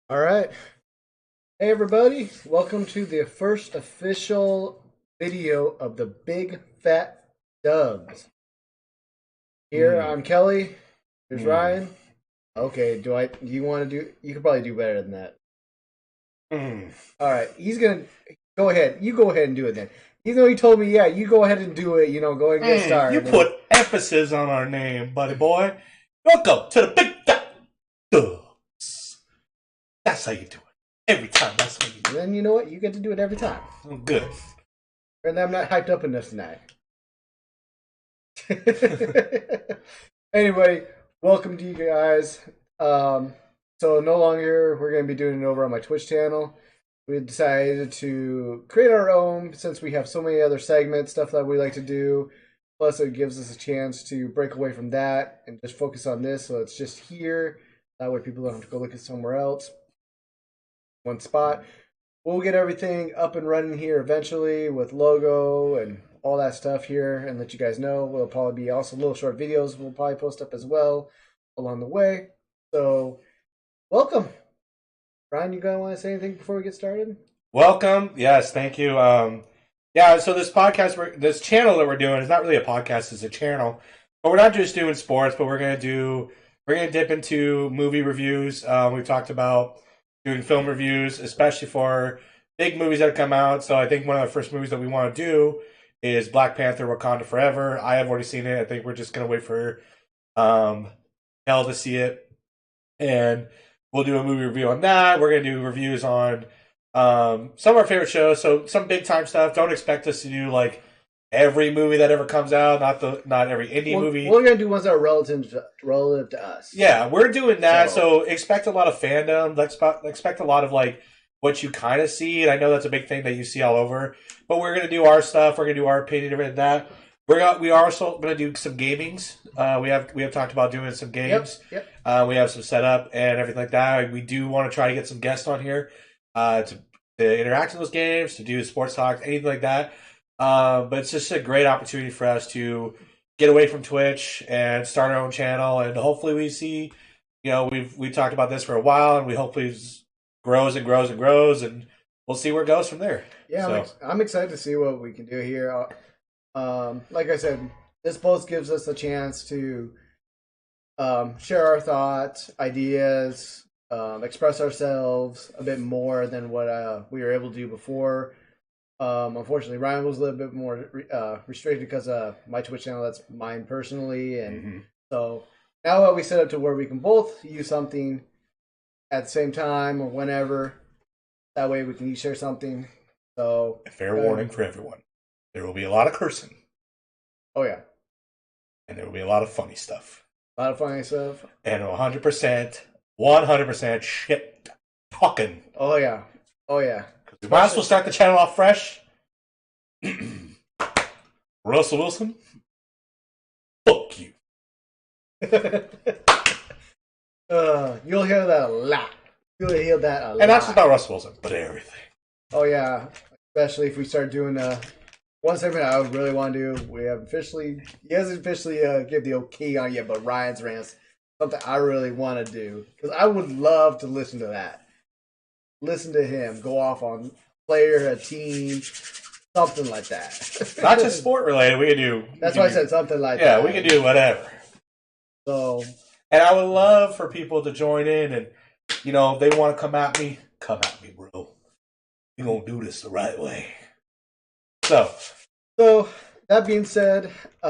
All right. Hey, everybody. Welcome to the first official video of the Big Fat Dubs. Here, Mm, I'm Kelly. Here's mm, Ryan. Okay, do you want to do, you could probably do better than that. mm. All right. He's going to, go ahead. You go ahead and do it then. Even though he told me, yeah, you go ahead and do it, go ahead and get You started. put emphasis on our name, buddy boy. Welcome to the Big Fat Dubs. That's how you do it. Every time, that's how you do And then you know what? You get to do it every time. it. Good. And I'm not hyped up enough tonight. Anyway, welcome to you guys. Um, so no longer we're going to be doing it over on my Twitch channel. We decided to create our own since we have so many other segments, stuff that we like to do. Plus, it gives us a chance to break away from that and just focus on this. So it's just here. That way, people don't have to go look at somewhere else. One spot. We'll get everything up and running here eventually with logo and all that stuff here and let you guys know. We'll probably be also little short videos we'll probably post up as well along the way. So, welcome. Ryan, you guys want to say anything before we get started? Welcome. Yes, thank you. So this podcast, this channel that we're doing is not really a podcast; it's a channel. But we're not just doing sports, but we're gonna dip into movie reviews. We've talked about doing film reviews, especially for big movies that come out. So I think one of the first movies that we want to do is Black Panther: Wakanda Forever. I have already seen it. I think we're just gonna wait for um, Hell to see it, and we'll do a movie review on that. We're gonna do reviews on some of our favorite shows. So some big time stuff. Don't expect us to do like every movie that ever comes out. Not every indie movie. We're gonna do ones that are relative to us. Yeah, we're doing that. So So expect a lot of fandom. Expect a lot of like what you kind of see. And I know that's a big thing that you see all over. But we're gonna do our stuff. We're gonna do our opinion of that. We are also gonna do some gamings. We have talked about doing some games. yep. We have some setup and everything like that. We do want to try to get some guests on here to interact in those games, to do sports talk, anything like that. But it's just a great opportunity for us to get away from Twitch and start our own channel. And hopefully, we see, we talked about this for a while, and we hopefully grows and grows and grows, and we'll see where it goes from there. Yeah, So I'm excited to see what we can do here. Like I said, this post gives us a chance to share our thoughts, ideas, express ourselves a bit more than what we were able to do before. Unfortunately, Ryan was a little bit more restricted because of my Twitch channel. That's mine personally, and mm-hmm. so now that we set up to where we can both use something at the same time or whenever, that way we can each share something. So, A fair warning for everyone: there will be a lot of cursing, oh yeah, and there will be a lot of funny stuff, a lot of funny stuff. and 100% shit talking. Oh yeah, oh yeah. We might as well start the channel off fresh. Russell Wilson, fuck you. You'll hear that a lot. You'll hear that a lot. And not just about Russell Wilson, but everything. Oh yeah, especially if we start doing one segment I would really want to do. We have officially, he hasn't officially give the okay on it yet, but Ryan's rants, something I really want to do because I would love to listen to that. Listen to him go off on player, a team, something like that. Not just sport related. We can do. That's why I said something like yeah, that. we can do whatever. So, and I would love for people to join in, and if they want to come at me, bro. We gonna do this the right way. So that being said, we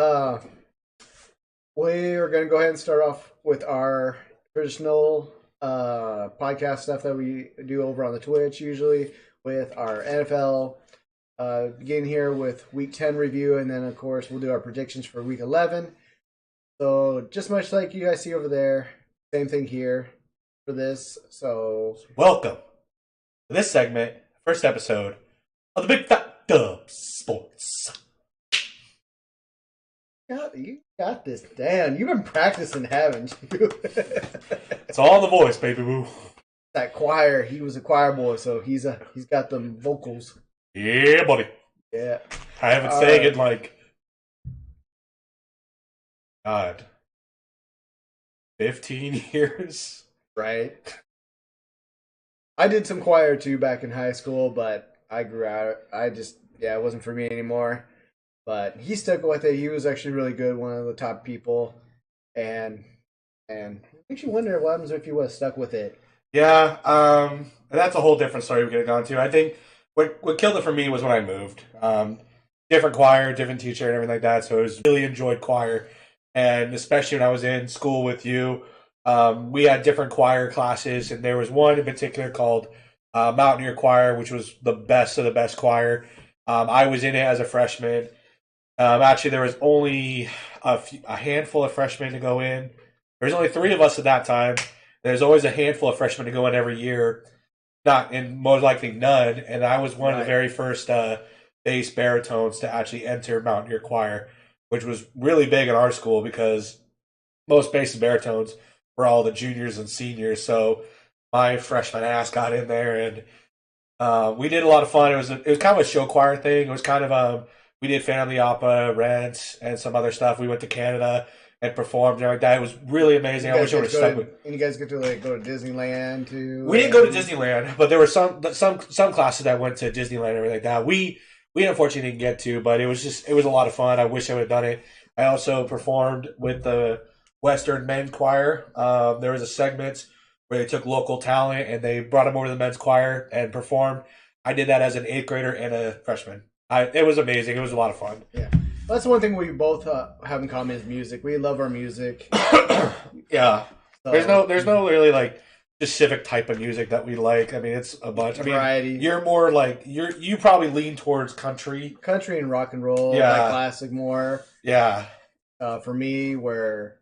are going to go ahead and start off with our traditional podcast stuff that we do over on the Twitch, usually with our NFL. Begin here with Week 10 review, and then of course we'll do our predictions for Week 11. So just much like you guys see over there, same thing here for this. So welcome to this segment, first episode of the Big Fat Dub Sports. You got this, Dan. You've been practicing, haven't you? It's all in the voice, baby boo. That choir, he was a choir boy, so he's got them vocals. Yeah, buddy. Yeah. I haven't sang it like God 15 years. Right. I did some choir too back in high school, but I grew out. It wasn't for me anymore. But he stuck with it. He was actually really good, one of the top people, and it makes you wonder what happens if he would have stuck with it. Yeah, and that's a whole different story we could have gone to. I think what killed it for me was when I moved. Different choir, different teacher, and everything like that. So I was really enjoyed choir, and especially when I was in school with you, we had different choir classes, and there was one in particular called Mountaineer Choir, which was the best of the best choir. I was in it as a freshman. Actually, there was only a handful of freshmen to go in. There was only three of us at that time. There's always a handful of freshmen to go in every year, not and most likely none. And I was one of the very first bass baritones to actually enter Mountaineer Choir, which was really big in our school because most bass and baritones were all the juniors and seniors. So my freshman ass got in there, and we did a lot of fun. It was kind of a show choir thing. It was kind of we did Family Opera, Rent, and some other stuff. We went to Canada and performed and like that. It was really amazing. I wish I would have stuck with. And you guys get to like go to Disneyland too. We didn't go to Disneyland, but there were some classes that went to Disneyland and everything like that. We unfortunately didn't get to, but it was a lot of fun. I wish I would have done it. I also performed with the Western Men's Choir. There was a segment where they took local talent and they brought them over to the men's choir and performed. I did that as an 8th grader and a freshman. It was amazing. It was a lot of fun. Yeah. That's the one thing we both have in common is music. We love our music. Yeah. So, there's no really like specific type of music that we like. I mean, it's a bunch. Variety. You're more like you probably lean towards country and rock and roll. Yeah. Like classic more. Yeah. For me, where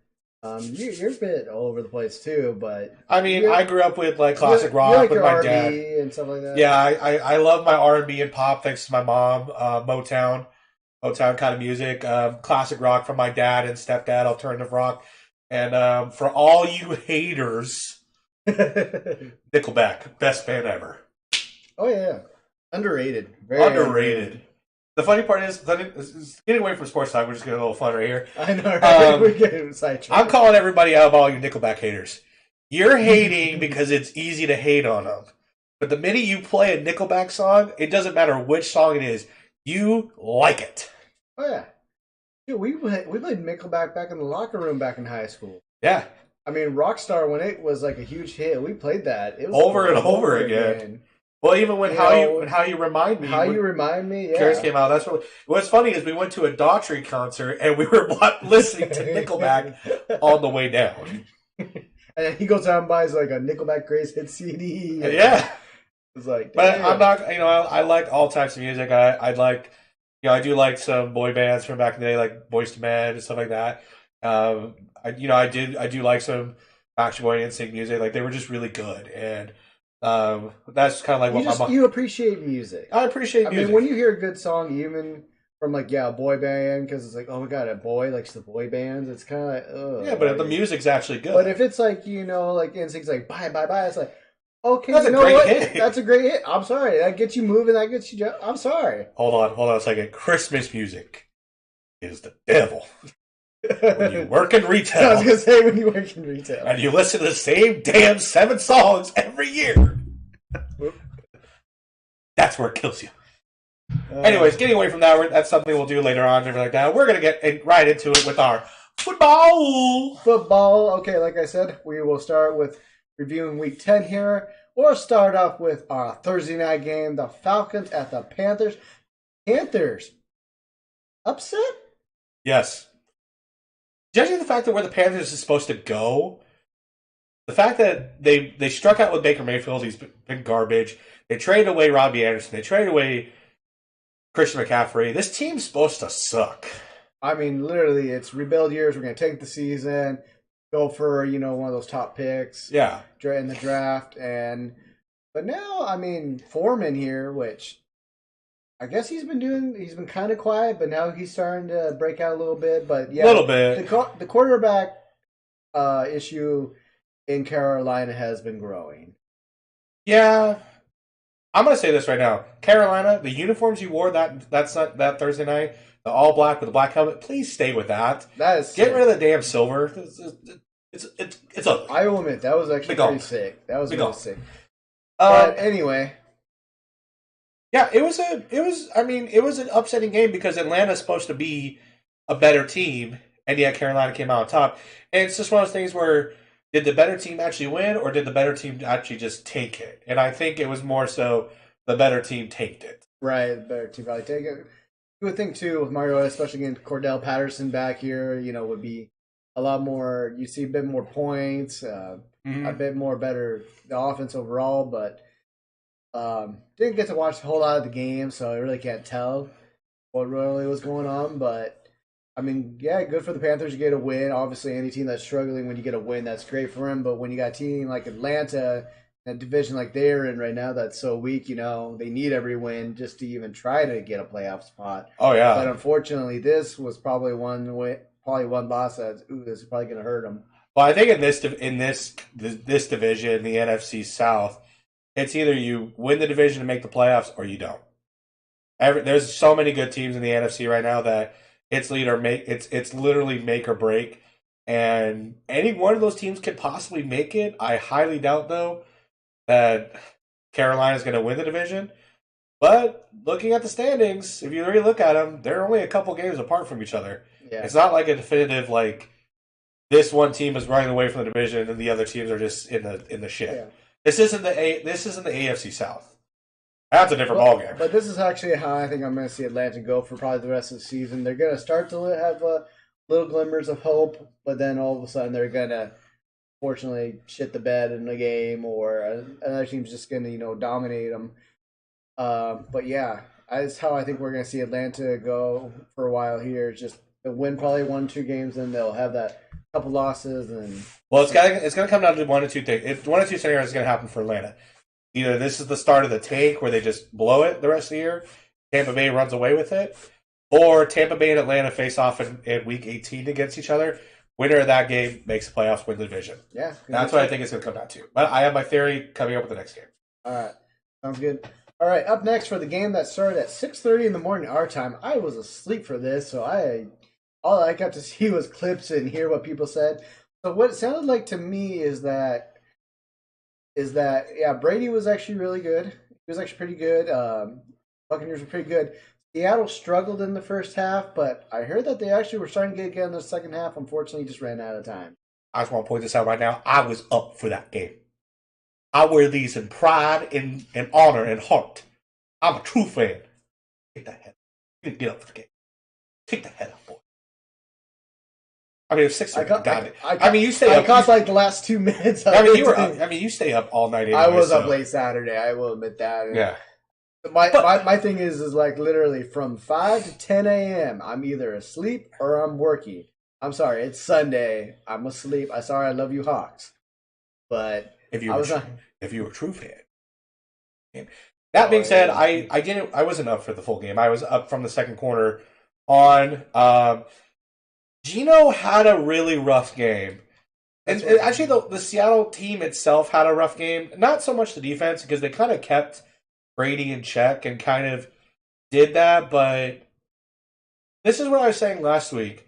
you're a bit all over the place too, but I mean, I grew up with like classic rock like with your my R&B dad and stuff like that. Yeah, I love my R&B and pop thanks to my mom. Motown kind of music, classic rock from my dad and stepdad, alternative rock, and for all you haters, Nickelback, best band ever. Oh yeah, underrated, very underrated. The funny part is, getting away from sports talk, we're just getting a little fun right here. I know, right? We're getting sidetracked. I'm calling everybody out of all you Nickelback haters. You're hating because it's easy to hate on them. But the minute you play a Nickelback song, it doesn't matter which song it is, you like it. Oh yeah, dude, we played Nickelback back in the locker room back in high school. Yeah, I mean Rockstar when it was like a huge hit, we played that. It was over and over again. Well, even when how you remind me, yeah. Cares came out. That's what's funny is we went to a Daughtry concert and we were listening to Nickelback on the way down. And he goes out and buys like a Nickelback Greatest Hits CD. Yeah. It's like, but I'm not. I like all types of music. I like, I do like some boy bands from back in the day, like Boyz II Men and stuff like that. I do like some Backstreet Boy and NSYNC music. Like they were just really good, and that's kind of like what my mom. You appreciate music. I appreciate music. I mean, when you hear a good song, even from like a boy band, because it's like, oh my god, a boy likes the boy bands. It's kind of like, oh yeah, but the music's actually good. But if it's like like NSYNC's like bye bye bye, it's like. Okay, that's a great hit. That's a great hit. I'm sorry. That gets you moving. That gets you. I'm sorry. Hold on a second. Christmas music is the devil. When you work in retail. I was gonna say when you work in retail and you listen to the same damn 7 songs every year. That's where it kills you. Anyways, getting away from that, that's something we'll do later on, everything like that. We're gonna get right into it with our football. Okay, like I said, we will start with reviewing Week 10 here. We'll start off with our Thursday night game, the Falcons at the Panthers. Panthers upset? Yes. Judging the fact that where the Panthers is supposed to go, the fact that they struck out with Baker Mayfield, he's been garbage. They traded away Robbie Anderson. They traded away Christian McCaffrey. This team's supposed to suck. I mean, literally, it's rebuild years. We're going to take the season. Go for one of those top picks, in the draft, but now I mean Foreman here, which I guess he's been kind of quiet, but now he's starting to break out a little bit. But yeah, a little bit. The quarterback issue in Carolina has been growing. Yeah, I'm gonna say this right now, Carolina, the uniforms you wore that Thursday night, the all black with the black helmet, please stay with that. That is get rid of the damn silver. It's ugly. I will admit that was actually pretty sick. That was really sick. But anyway, yeah, it was an upsetting game because Atlanta's supposed to be a better team, and yet Carolina came out on top. And it's just one of those things where did the better team actually win, or did the better team actually just take it? And I think it was more so the better team taked it. right, the better team probably take it. You would think too with Mariota, especially getting Cordell Patterson back here, would be a lot more. You see a bit more points, a bit more better the offense overall, but didn't get to watch a whole lot of the game, so I really can't tell what really was going on. But I mean, yeah, good for the Panthers to get a win. Obviously, any team that's struggling, when you get a win, that's great for them. But when you got a team like Atlanta, a division like they're in right now that's so weak, they need every win just to even try to get a playoff spot. Oh yeah, but unfortunately, this was probably probably one loss that this is probably going to hurt them. Well, I think in this division, the NFC South, it's either you win the division and make the playoffs, or you don't. There's so many good teams in the NFC right now that it's literally make or break, and any one of those teams could possibly make it. I highly doubt though that Carolina's going to win the division. But looking at the standings, if you really look at them, they're only a couple games apart from each other. Yeah. It's not like a definitive like this one team is running away from the division and the other teams are just in the shit. Yeah. This isn't the AFC South. That's a different ballgame. But this is actually how I think I'm going to see Atlanta go for probably the rest of the season. They're going to start to have little glimmers of hope, but then all of a sudden they're going to, fortunately, shit the bed in the game, or another team's just going to dominate them. But yeah, that's how I think we're going to see Atlanta go for a while here. It's just they'll win probably 1-2 games, and they'll have that couple losses. And well, it's going to come down to one or two things. If one or two scenarios is going to happen for Atlanta. Either this is the start of the tank where they just blow it the rest of the year, Tampa Bay runs away with it, or Tampa Bay and Atlanta face off in Week 18 against each other. Winner of that game makes the playoffs, win the division. Yeah. That's what I think it's going to come down to. But I have my theory coming up with the next game. All right. Sounds good. All right, up next for the game that started at 6:30 in the morning our time. I was asleep for this, so all I got to see was clips and hear what people said. So what it sounded like to me is that Brady was actually really good. He was actually pretty good. Buccaneers were pretty good. Seattle struggled in the first half, but I heard that they actually were starting to get again in the second half. Unfortunately, just ran out of time. I just want to point this out right now. I was up for that game. I wear these in pride, in honor, and heart. I'm a true fan. Take that head. You didn't get up for the game. Take that head up, boy. I mean, it was 6 got it. I mean, you stay up. I caught like the last 2 minutes. You stay up all night. Anyway, I was up late Saturday. I will admit that. Yeah. My thing is like literally from 5 to 10 a.m. I'm either asleep or I'm working. I'm sorry, it's Sunday. I'm asleep. I'm sorry, I love you, Hawks. But if you were a true fan. That being said, I wasn't up for the full game. I was up from the second quarter on. Geno had a really rough game. And actually, the Seattle team itself had a rough game. Not so much the defense, because they kind of kept Brady in check and kind of did that. But this is what I was saying last week.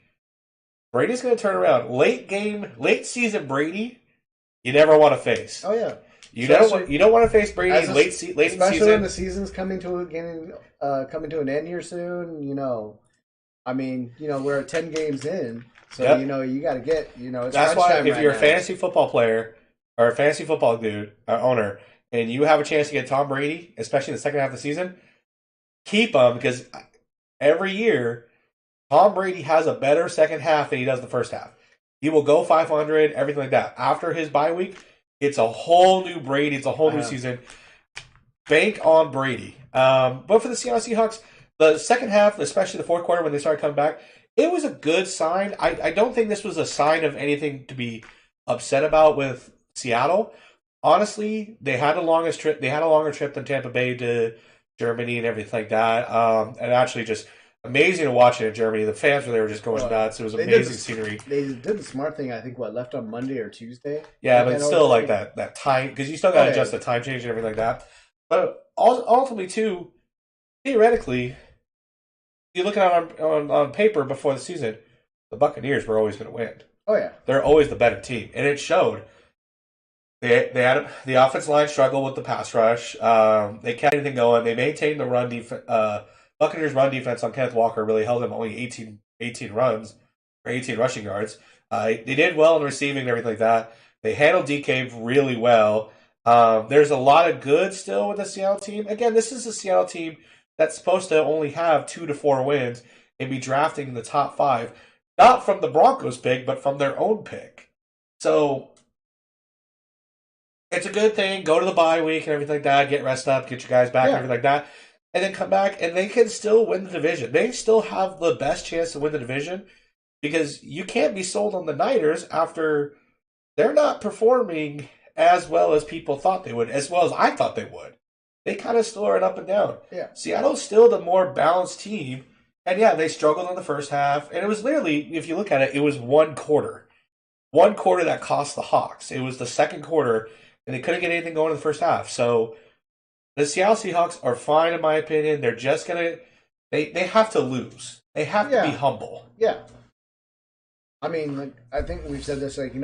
Brady's going to turn around. Late season Brady, you never want to face. Oh, yeah. You don't want to face Brady late in season. Especially when the season's coming to an end here soon, I mean, we're 10 games in, so yep. You got to get, it's that's why if you're a fantasy football player or a fantasy football owner, and you have a chance to get Tom Brady, especially in the second half of the season, keep him, because every year Tom Brady has a better second half than he does the first half. He will go 500, everything like that. After his bye week, it's a whole new Brady. It's a whole new season. Bank on Brady. But for the Seattle Seahawks, the second half, especially the fourth quarter when they started coming back, it was a good sign. I don't think this was a sign of anything to be upset about with Seattle. Honestly, they had a longer trip than Tampa Bay to Germany and everything like that. And actually just amazing to watch it in Germany. The fans were there just going nuts. It was amazing scenery. They did the smart thing, I think, left on Monday or Tuesday? Yeah, but it's still like that time, because you still got to adjust the time change and everything like that. But ultimately, too, theoretically, you look at it on paper before the season, the Buccaneers were always going to win. Oh, yeah. They're always the better team. And it showed. They had the offensive line struggled with the pass rush. They kept anything going. They maintained the run defense. Buccaneers' run defense on Kenneth Walker really held him only 18 runs or 18 rushing yards. They did well in receiving and everything like that. They handled DK really well. There's a lot of good still with the Seattle team. Again, this is a Seattle team that's supposed to only have 2 to 4 wins and be drafting in the top 5, not from the Broncos pick, but from their own pick. So it's a good thing. Go to the bye week and everything like that. Get rest up, get your guys back and everything like that. And then come back and they can still win the division. They still have the best chance to win the division because you can't be sold on the Niners after they're not performing as well as people thought they would, as well as I thought they would. They kind of still are up and down. Yeah. Seattle's still the more balanced team. And yeah, they struggled in the first half. And it was literally, if you look at it, it was one quarter. One quarter that cost the Hawks. It was the second quarter, and they couldn't get anything going in the first half. So the Seattle Seahawks are fine, in my opinion. They're just going to, they have to lose. They have to be humble. Yeah. I mean, like, I think we've said this, like,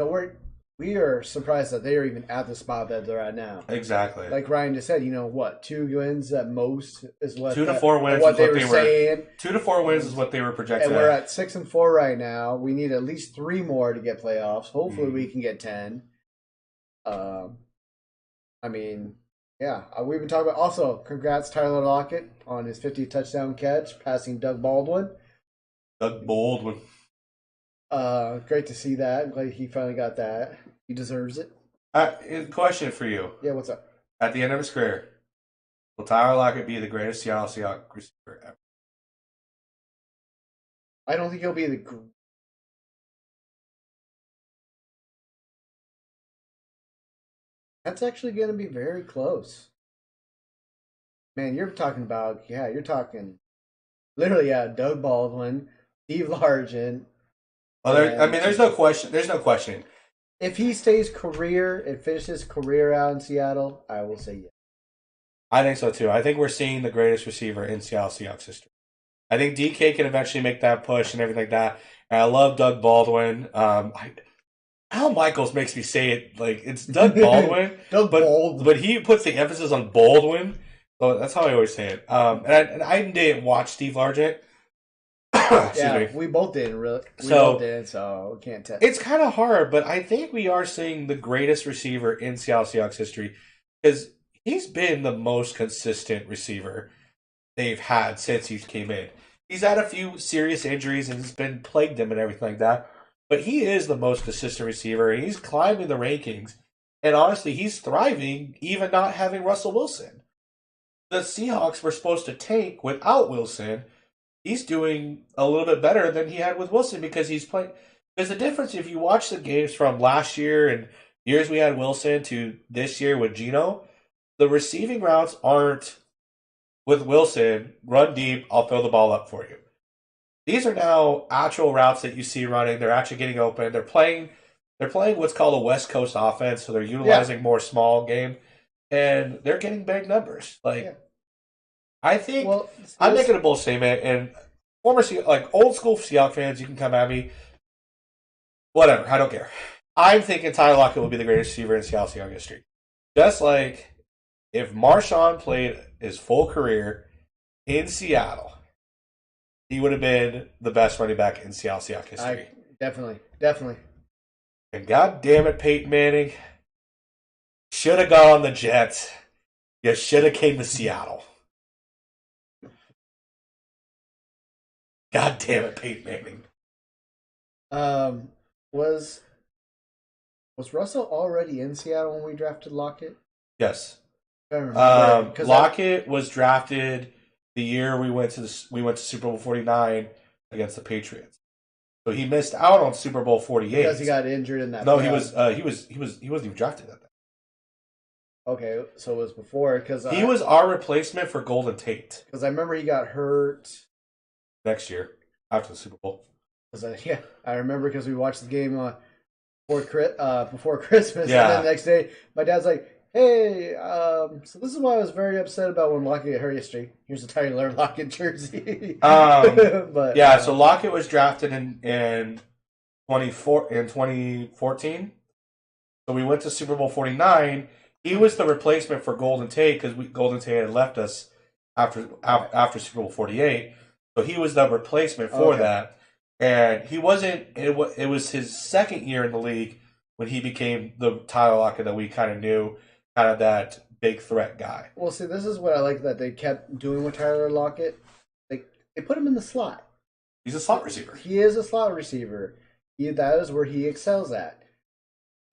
we are surprised that they are even at the spot that they're at now. Exactly. Like Ryan just said, 2 wins at most is what 2 to 4 wins what is they what were they saying. were. 2 to 4 wins is what they were projected. And we're at 6-4 right now. We need at least 3 more to get playoffs. Hopefully, we can get 10. I mean, yeah, we've been talking about. Also, congrats Tyler Lockett on his 50th touchdown catch, passing Doug Baldwin. Great to see that. I'm glad he finally got that. He deserves it. Question for you. Yeah, what's up? At the end of his career, will Tyler Lockett be the greatest Seattle Seahawks receiver ever? I don't think he'll be the. That's actually going to be very close. Man, you're talking literally, Doug Baldwin, Steve Largent. Well, there's no question. There's no question. If he stays career and finishes career out in Seattle, I will say yes. I think so too. I think we're seeing the greatest receiver in Seattle Seahawks history. I think DK can eventually make that push and everything like that. And I love Doug Baldwin. Al Michaels makes me say it like it's Doug Baldwin, but he puts the emphasis on Baldwin. So that's how I always say it. And I didn't watch Steve Largent. We both didn't really. So we can't tell. It's kind of hard, but I think we are seeing the greatest receiver in Seattle Seahawks history because he's been the most consistent receiver they've had since he came in. He's had a few serious injuries and it's been plagued him and everything like that, but he is the most consistent receiver and he's climbing the rankings. And honestly, he's thriving even not having Russell Wilson. The Seahawks were supposed to tank without Wilson. He's doing a little bit better than he had with Wilson because he's playing. There's a difference if you watch the games from last year and years we had Wilson to this year with Geno. The receiving routes aren't with Wilson, run deep, I'll throw the ball up for you. These are now actual routes that you see running. They're actually getting open. They're playing what's called a West Coast offense, so they're utilizing more small game, and they're getting big numbers. I think I'm making a bold statement, and old school Seahawks fans, you can come at me. Whatever, I don't care. I'm thinking Tyler Lockett will be the greatest receiver in Seattle Seahawks history. Just like if Marshawn played his full career in Seattle, he would have been the best running back in Seattle Seahawks history. Definitely. And God damn it, Peyton Manning, should have gone on the Jets. You should have came to Seattle. God damn it, Peyton Manning. Was Russell already in Seattle when we drafted Lockett? Yes. Lockett was drafted the year we went to Super Bowl 49 against the Patriots. So he missed out on Super Bowl 48 because he got injured in that. No, he wasn't even drafted at that. Okay, so it was before because he was our replacement for Golden Tate. Because I remember he got hurt next year after the Super Bowl. I remember because we watched the game before Christmas, yeah. And then the next day, my dad's like, "Hey, so this is why I was very upset about when Lockett got hurt yesterday. Here's a Tyler Lockett jersey." So Lockett was drafted in 2014. So So we went to Super Bowl 49. He was the replacement for Golden Tate because Golden Tate had left us after Super Bowl 48. So he was the replacement for that. And he wasn't. It was his second year in the league when he became the Tyler Lockett that we kind of knew, kind of that big threat guy. Well, see, this is what I like that they kept doing with Tyler Lockett. They put him in the slot. He's a slot receiver. He is a slot receiver. That is where he excels at.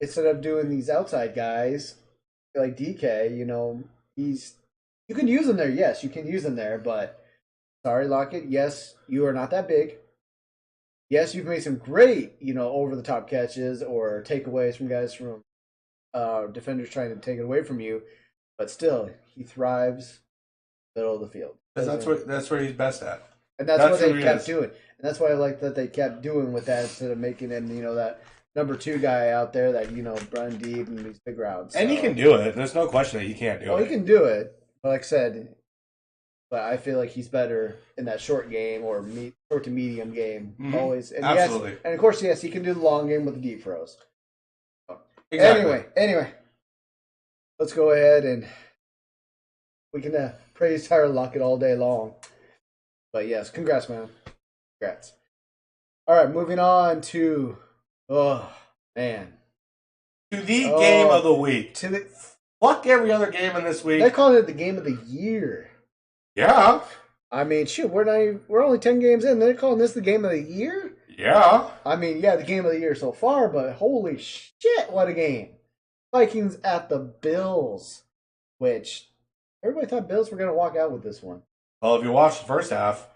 Instead of doing these outside guys like DK, you can use him there. Yes, you can use him there, but sorry, Lockett. Yes, you are not that big. Yes, you've made some great, over the top catches or takeaways from guys from defenders trying to take it away from you, but still, he thrives middle of the field. That's where he's best at. And that's what they kept doing. And that's why I like that they kept doing with that instead of making him, that number 2 guy out there that, run deep and these big routes. And he can do it. There's no question that he can't do it. Oh, he can do it. But like I said, but I feel like he's better in that short game or short to medium game. Always. And absolutely. Yes, and of course, yes, he can do the long game with the deep throws. Exactly. Anyway, let's go ahead and we can praise Tyler Lockett all day long. But yes, congrats, man. Congrats. All right, moving on to, to the game of the week. Fuck every other game in this week. They called it the game of the year. Yeah. I mean, shoot, we're only 10 games in. They're calling this the game of the year? Yeah. I mean, yeah, the game of the year so far, but holy shit, what a game. Vikings at the Bills, which everybody thought Bills were going to walk out with this one. Well, if you watch the first half,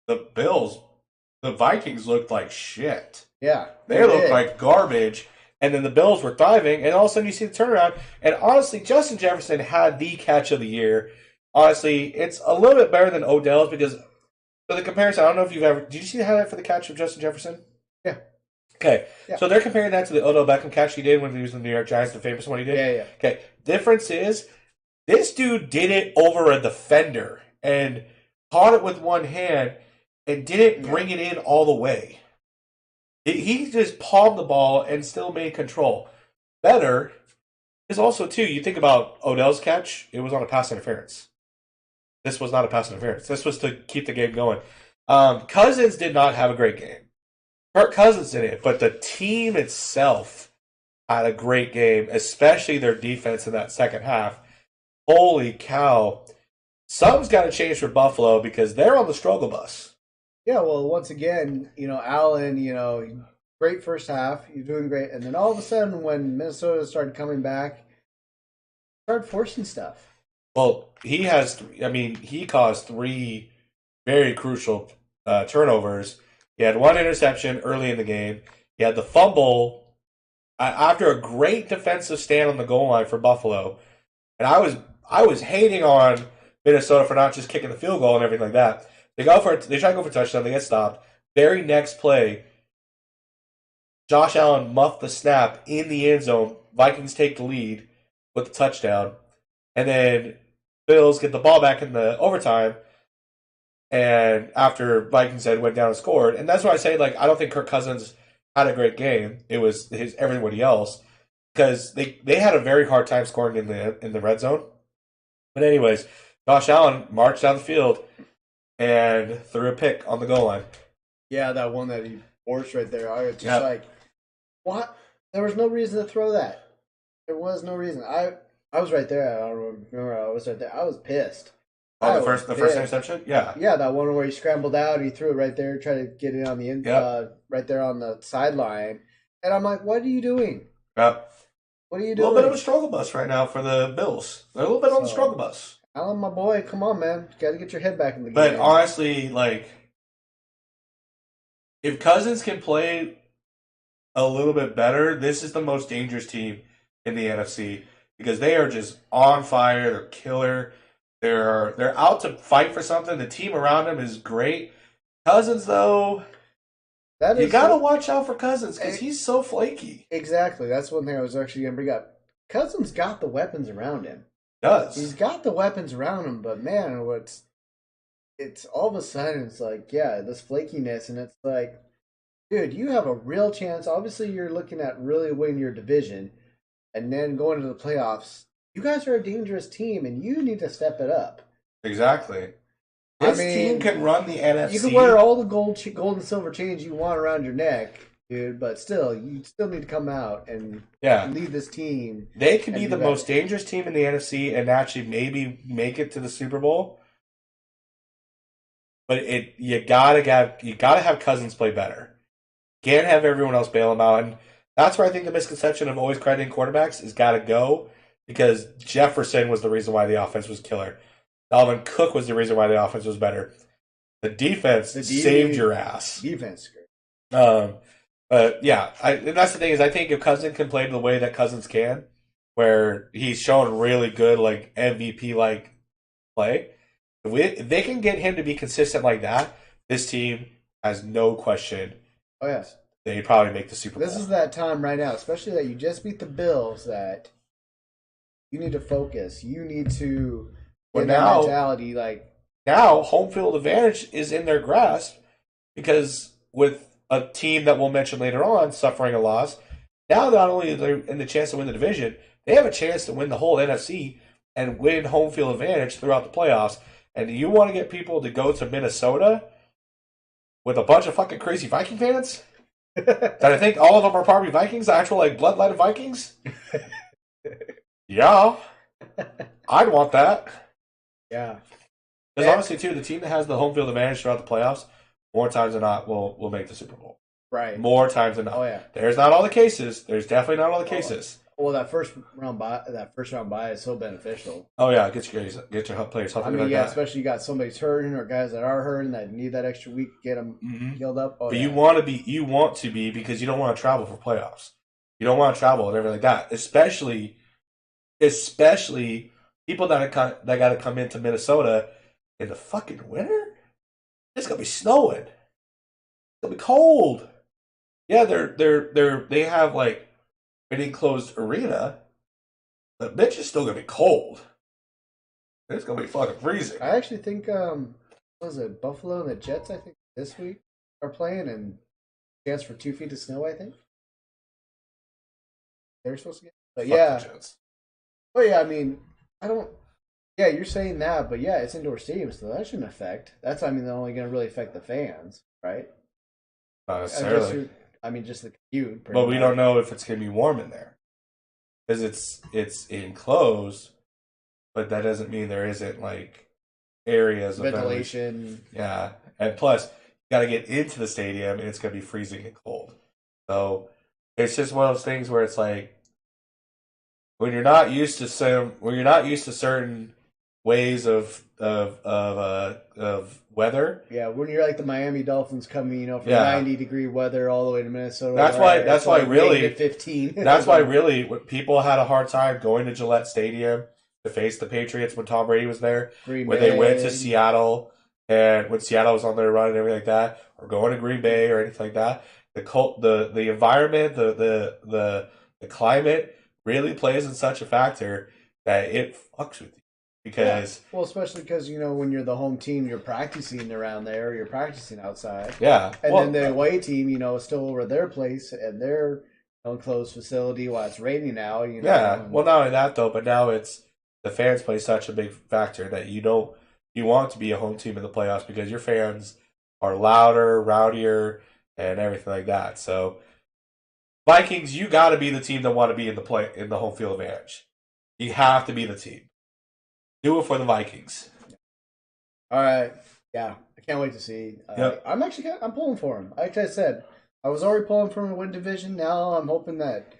the Vikings looked like shit. Yeah. They looked like garbage. And then the Bills were thriving, and all of a sudden you see the turnaround. And honestly, Justin Jefferson had the catch of the year. Honestly, it's a little bit better than Odell's because for the comparison, I don't know if you've ever... Did you see the highlight for the catch of Justin Jefferson? Yeah. Okay. Yeah. So they're comparing that to the Odell Beckham catch he did when he was in the New York Giants, the famous one he did? Yeah. Okay. Difference is, this dude did it over a defender and caught it with one hand and didn't bring it in all the way. He just palmed the ball and still made control. Better is also, too, you think about Odell's catch, it was on a pass interference. This was not a pass interference. This was to keep the game going. Cousins did not have a great game. Kirk Cousins did it, but the team itself had a great game, especially their defense in that second half. Holy cow. Something's got to change for Buffalo because they're on the struggle bus. Yeah, well, once again, Allen, great first half. You're doing great. And then all of a sudden, when Minnesota started coming back, started forcing stuff. Well, he caused 3 very crucial turnovers. He had 1 interception early in the game. He had the fumble after a great defensive stand on the goal line for Buffalo. And I was hating on Minnesota for not just kicking the field goal and everything like that. They try to go for a touchdown. They get stopped. Very next play, Josh Allen muffed the snap in the end zone. Vikings take the lead with the touchdown. And then Bills get the ball back in the overtime. And after Vikings went down and scored. And that's why I say, I don't think Kirk Cousins had a great game. It was everybody else. Because they had a very hard time scoring in the red zone. But anyways, Josh Allen marched down the field and threw a pick on the goal line. Yeah, that one that he forced right there. I was just like, what? There was no reason to throw that. There was no reason. I was right there. I don't remember. I was right there. I was pissed. Oh, the first interception? Yeah. Yeah, that one where he scrambled out. He threw it right there, tried to get it on the right there on the sideline. And I'm like, what are you doing? Yep. What are you A doing? little bit of a struggle bus right now for the Bills. They're a little bit on the struggle bus. Alan, my boy, come on, man. Got to get your head back in the game. But honestly, if Cousins can play a little bit better, this is the most dangerous team in the NFC because they are just on fire. They're killer. They're out to fight for something. The team around them is great. Cousins, though, you got to watch out for Cousins because he's so flaky. Exactly. That's one thing I was actually going to bring up. Cousins got the weapons around him. He's got the weapons around him, but man, it's all of a sudden it's like, yeah, this flakiness, and it's like, dude, you have a real chance. Obviously, you're looking at really winning your division. and then going to the playoffs, you guys are a dangerous team, and you need to step it up. Exactly. I This team mean, can run the NFC. you can wear all the gold and silver chains you want around your neck, dude, but still, you still need to come out and lead this team. They can be the most dangerous team in the NFC and actually maybe make it to the Super Bowl. But you gotta have Cousins play better. Can't have everyone else bail him out, and that's where I think the misconception of always crediting quarterbacks has got to go, because Jefferson was the reason why the offense was killer. Dalvin Cook was the reason why the offense was better. The defense saved your ass. Defense, great. Yeah, and that's the thing is I think if Cousins can play the way that Cousins can, where he's shown really good like MVP like play, if they can get him to be consistent like that, this team has no question. Oh yes, they probably make the Super Bowl. This is that time right now, especially that you just beat the Bills. That you need to focus. You need to get that mentality. Like now, home field advantage is in their grasp because with a team that we'll mention later on suffering a loss, now not only are they in the chance to win the division, they have a chance to win the whole NFC and win home field advantage throughout the playoffs. And you want to get people to go to Minnesota with a bunch of fucking crazy Viking fans? That I think all of them are probably Vikings, actual like bloodline of Vikings? Yeah. I'd want that. Yeah. Because honestly, too, the team that has the home field advantage throughout the playoffs, more times than not, will make the Super Bowl. Right. More times than not. Oh yeah. There's not all the cases. There's definitely not all the cases. Well, that first round bye is so beneficial. Oh yeah, get your players healthy. I mean, yeah, especially you got somebody's hurting or guys that are hurting that need that extra week to get them healed up. Oh, but you want to be because you don't want to travel for playoffs. You don't want to travel and everything like that. Especially people that got to come into Minnesota in the fucking winter. It's gonna be snowing. It's gonna be cold. Yeah, they have like an enclosed arena, but bitch is still gonna be cold. It's gonna be fucking freezing. I actually think what was it, Buffalo and the Jets, I think this week are playing, and chance for 2 feet of snow, I think. They're supposed to get, but yeah, I mean, yeah, you're saying that, but yeah, it's indoor stadium, so that shouldn't affect. That's, I mean, they're only going to really affect the fans, right? Not necessarily. Just the commute. But we don't know if it's going to be warm in there because it's enclosed, but that doesn't mean there isn't like areas of ventilation. Yeah, and plus, you got to get into the stadium, and it's going to be freezing and cold. So it's just one of those things where it's like when you're not used to certain ways of weather. Yeah, when you're like the Miami Dolphins coming, from 90-degree weather all the way to Minnesota. That's why really 15. That's why really people had a hard time going to Gillette Stadium to face the Patriots when Tom Brady was there. When they went to Seattle and when Seattle was on their run and everything like that, or going to Green Bay or anything like that. The environment, the climate really plays in such a factor that it fucks with you. Because especially because when you're the home team, you're practicing around there, you're practicing outside. Yeah, and then the away team, is still over their place and their enclosed facility while it's raining now. Yeah, well, not only that though, but now it's the fans play such a big factor that you want to be a home team in the playoffs because your fans are louder, rowdier, and everything like that. So, Vikings, you got to be the team that want to be in the home field advantage. You have to be the team. Do it for the Vikings. All right. Yeah, I can't wait to see. Yep. I'm pulling for him. Like I said, I was already pulling for him to win division. Now I'm hoping that.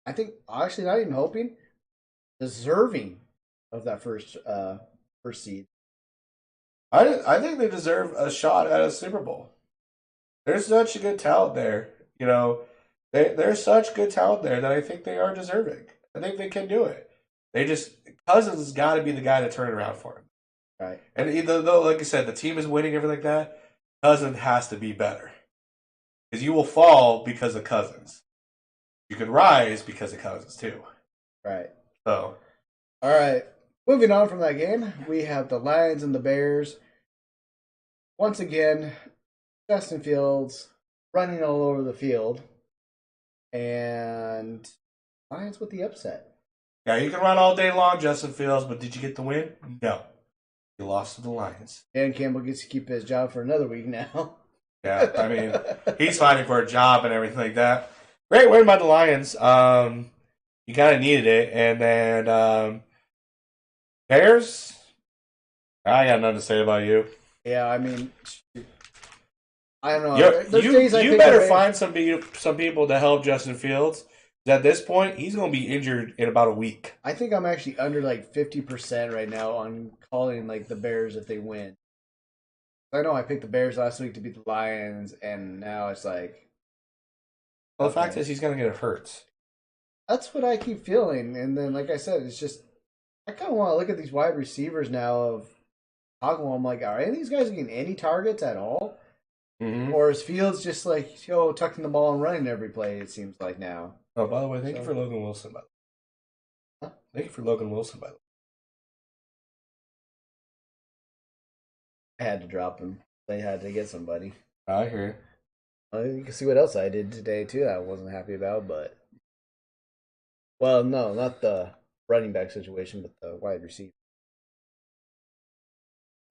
I think actually not even hoping, deserving of that first seed. I think they deserve a shot at a Super Bowl. There's such a good talent there. There's such good talent there that I think they are deserving. I think they can do it. Cousins has got to be the guy to turn it around for him. Right. And even though, like I said, the team is winning, everything like that, Cousins has to be better. Because you will fall because of Cousins. You can rise because of Cousins, too. Right. So. All right. Moving on from that game, we have the Lions and the Bears. Once again, Justin Fields running all over the field. And Lions Lions with the upset. Yeah, you can run all day long, Justin Fields, but did you get the win? No. You lost to the Lions. Dan Campbell gets to keep his job for another week now. Yeah, I mean, he's fighting for a job and everything like that. Great win by the Lions. You kind of needed it. And then Bears, I got nothing to say about you. Yeah, I mean, I don't know. You better find some people to help Justin Fields. At this point, he's going to be injured in about a week. I think I'm actually under like 50% right now on calling like the Bears if they win. I know I picked the Bears last week to beat the Lions, and now it's like. Well, the fact is, he's going to get hurt. That's what I keep feeling, and then like I said, it's just I kind of want to look at these wide receivers now. Of talking, I'm like, are any of these guys getting any targets at all? Mm-hmm. Or is Fields just like tucking the ball and running every play? It seems like now. Oh, by the way, thank you for Logan Wilson. Thank you for Logan Wilson. By the way, I had to drop him. They had to get somebody. I hear. You can see what else I did today too. That I wasn't happy about, but well, no, not the running back situation, but the wide receiver.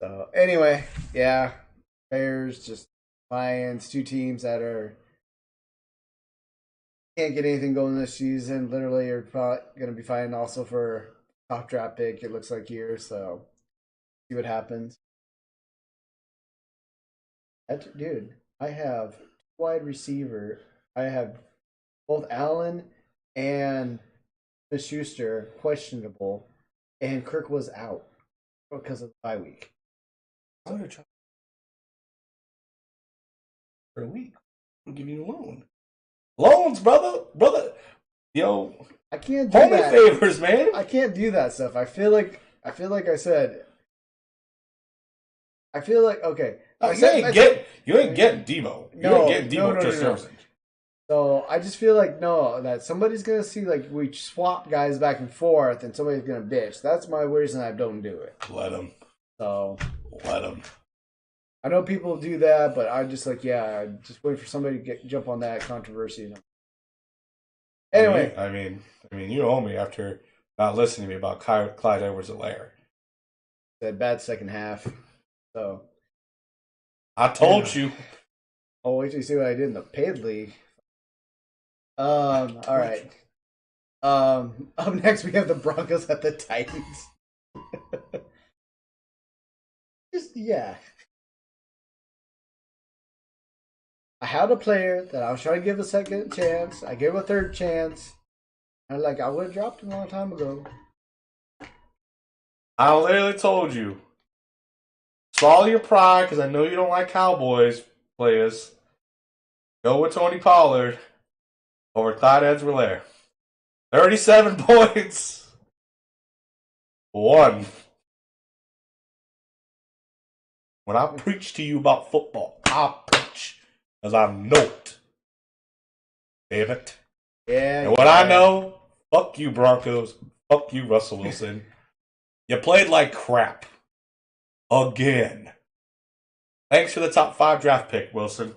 So anyway, yeah, Bears, just Lions, two teams that can't get anything going this season. Literally, are probably going to be fighting also for top draft pick. It looks like here, so see what happens. Dude, I have wide receiver. I have both Allen and Smith-Schuster questionable, and Kirk was out because of the bye week. I'm going to try for a week. I'll give you a loan. Loans, brother. Yo, I can't do homie that. favors, man. I can't do that stuff. I feel like I said. I feel like okay. You ain't getting Debo. You ain't getting Debo just Jefferson. So I just feel like that somebody's gonna see like we swap guys back and forth, and somebody's gonna bitch. That's my reason I don't do it. Let them. So let them. I know people do that, but I just I just wait for somebody to jump on that controversy. Anyway, I mean, you owe me after not listening to me about Clyde Edwards-Helaire. That bad second half. So I told you. Oh, wait till you see what I did in the paid league. All right. Up next, we have the Broncos at the Titans. I had a player that I was trying to give a second chance. I gave him a third chance. And I would have dropped him a long time ago. I literally told you. Swallow your pride, because I know you don't like Cowboys players. Go with Tony Pollard over Clyde Edwards-Helaire. 37 points. 1. When I preach to you about football, I preach because I know it. Damn it. Yeah. And what I know, fuck you, Broncos. Fuck you, Russell Wilson. You played like crap. Again. Thanks for the top 5 draft pick, Wilson.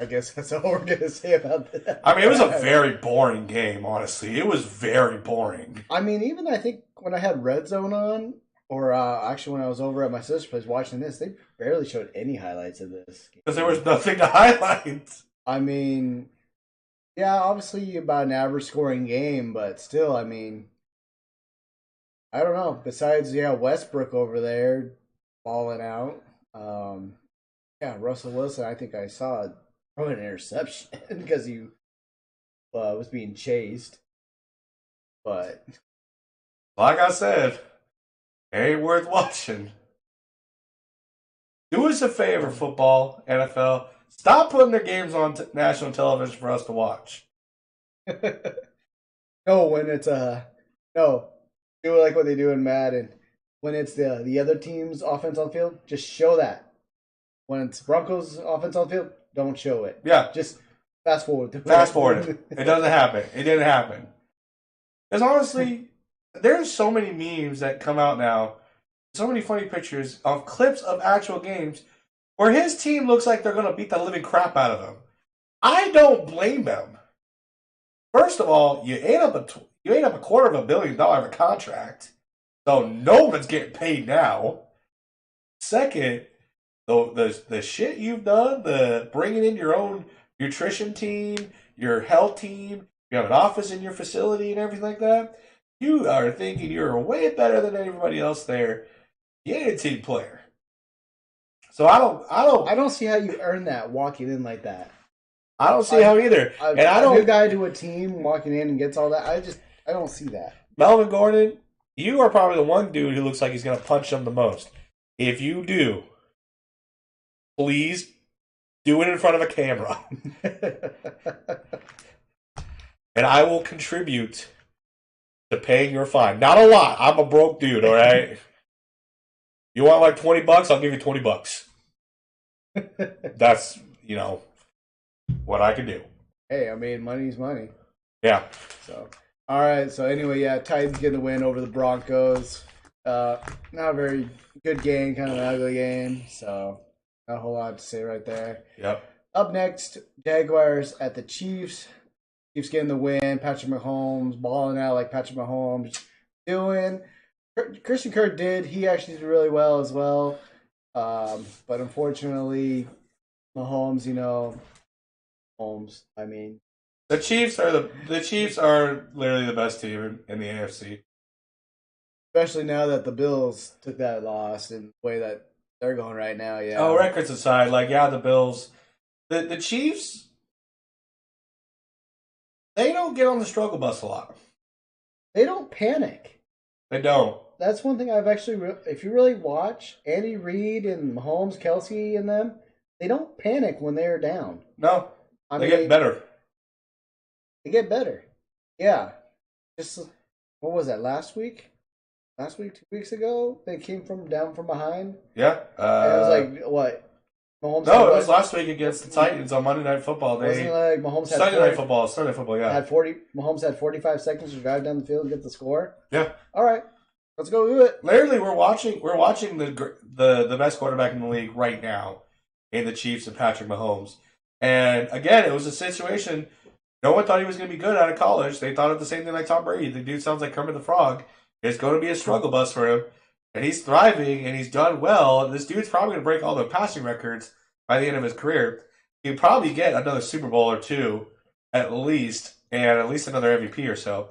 I guess that's all we're going to say about that. I mean, it was a very boring game, honestly. It was very boring. I mean, even I think when I had Red Zone on, or actually when I was over at my sister's place watching this, they barely showed any highlights of this. Because there was nothing to highlight. I mean, yeah, obviously about an average scoring game, but still, I mean, I don't know. Besides, Westbrook over there balling out. Russell Wilson, I think I saw throw an interception because he was being chased. But like I said, it ain't worth watching. Do us a favor, football, NFL. Stop putting their games on national television for us to watch. No, when it's no. Do like what they do in Madden. When it's the other team's offense on the field, just show that. When it's Broncos offense on the field, don't show it. Yeah. Just fast forward. Fast forward it. It doesn't happen. It didn't happen. Because honestly, there's so many memes that come out now, so many funny pictures of clips of actual games where his team looks like they're going to beat the living crap out of him. I don't blame them. First of all, you ate up a $250 million of a contract, so no one's getting paid now. Second, the shit you've done, the bringing in your own nutrition team, your health team, you have an office in your facility and everything like that. You are thinking you're way better than everybody else there. You ain't a team player. So I don't see how you earn that walking in like that. I don't see how either. And I don't. A new guy to a team walking in and gets all that. I don't see that. Melvin Gordon, you are probably the one dude who looks like he's going to punch him the most. If you do, please do it in front of a camera. And I will contribute to paying your fine. Not a lot. I'm a broke dude, all right? You want like $20? I'll give you $20. That's, what I can do. Hey, I mean, money's money. Yeah. So, all right. So anyway, yeah, Titans get the win over the Broncos. Not a very good game, kind of an ugly game. So not a whole lot to say right there. Yep. Up next, Jaguars at the Chiefs. Chiefs getting the win. Patrick Mahomes balling out like Patrick Mahomes doing. Christian Kirk did. He actually did really well as well. But unfortunately, Mahomes, I mean, the Chiefs are literally the best team in the AFC. Especially now that the Bills took that loss and the way that they're going right now, yeah. Oh, records aside, the Bills, the Chiefs, they don't get on the struggle bus a lot. They don't panic. They don't. That's one thing I've actually, if you really watch Andy Reid and Mahomes, Kelsey, and them, they don't panic when they're down. No, they get better. They get better. Yeah. Just, what was that, last week? 2 weeks ago? They came down from behind? Yeah. And it was like, what? Mahomes it was last week against the Titans on Monday Night Football. Wasn't it like Mahomes had Sunday Night Football, yeah. Mahomes had 45 seconds to drive down the field and get the score? Yeah. All right. Let's go do it. Literally, we're watching the best quarterback in the league right now in the Chiefs and Patrick Mahomes. And again, it was a situation. No one thought he was going to be good out of college. They thought of the same thing like Tom Brady. The dude sounds like Kermit the Frog. It's going to be a struggle bus for him. And he's thriving, and he's done well. And this dude's probably going to break all the passing records by the end of his career. He'll probably get another Super Bowl or two at least, and at least another MVP or so.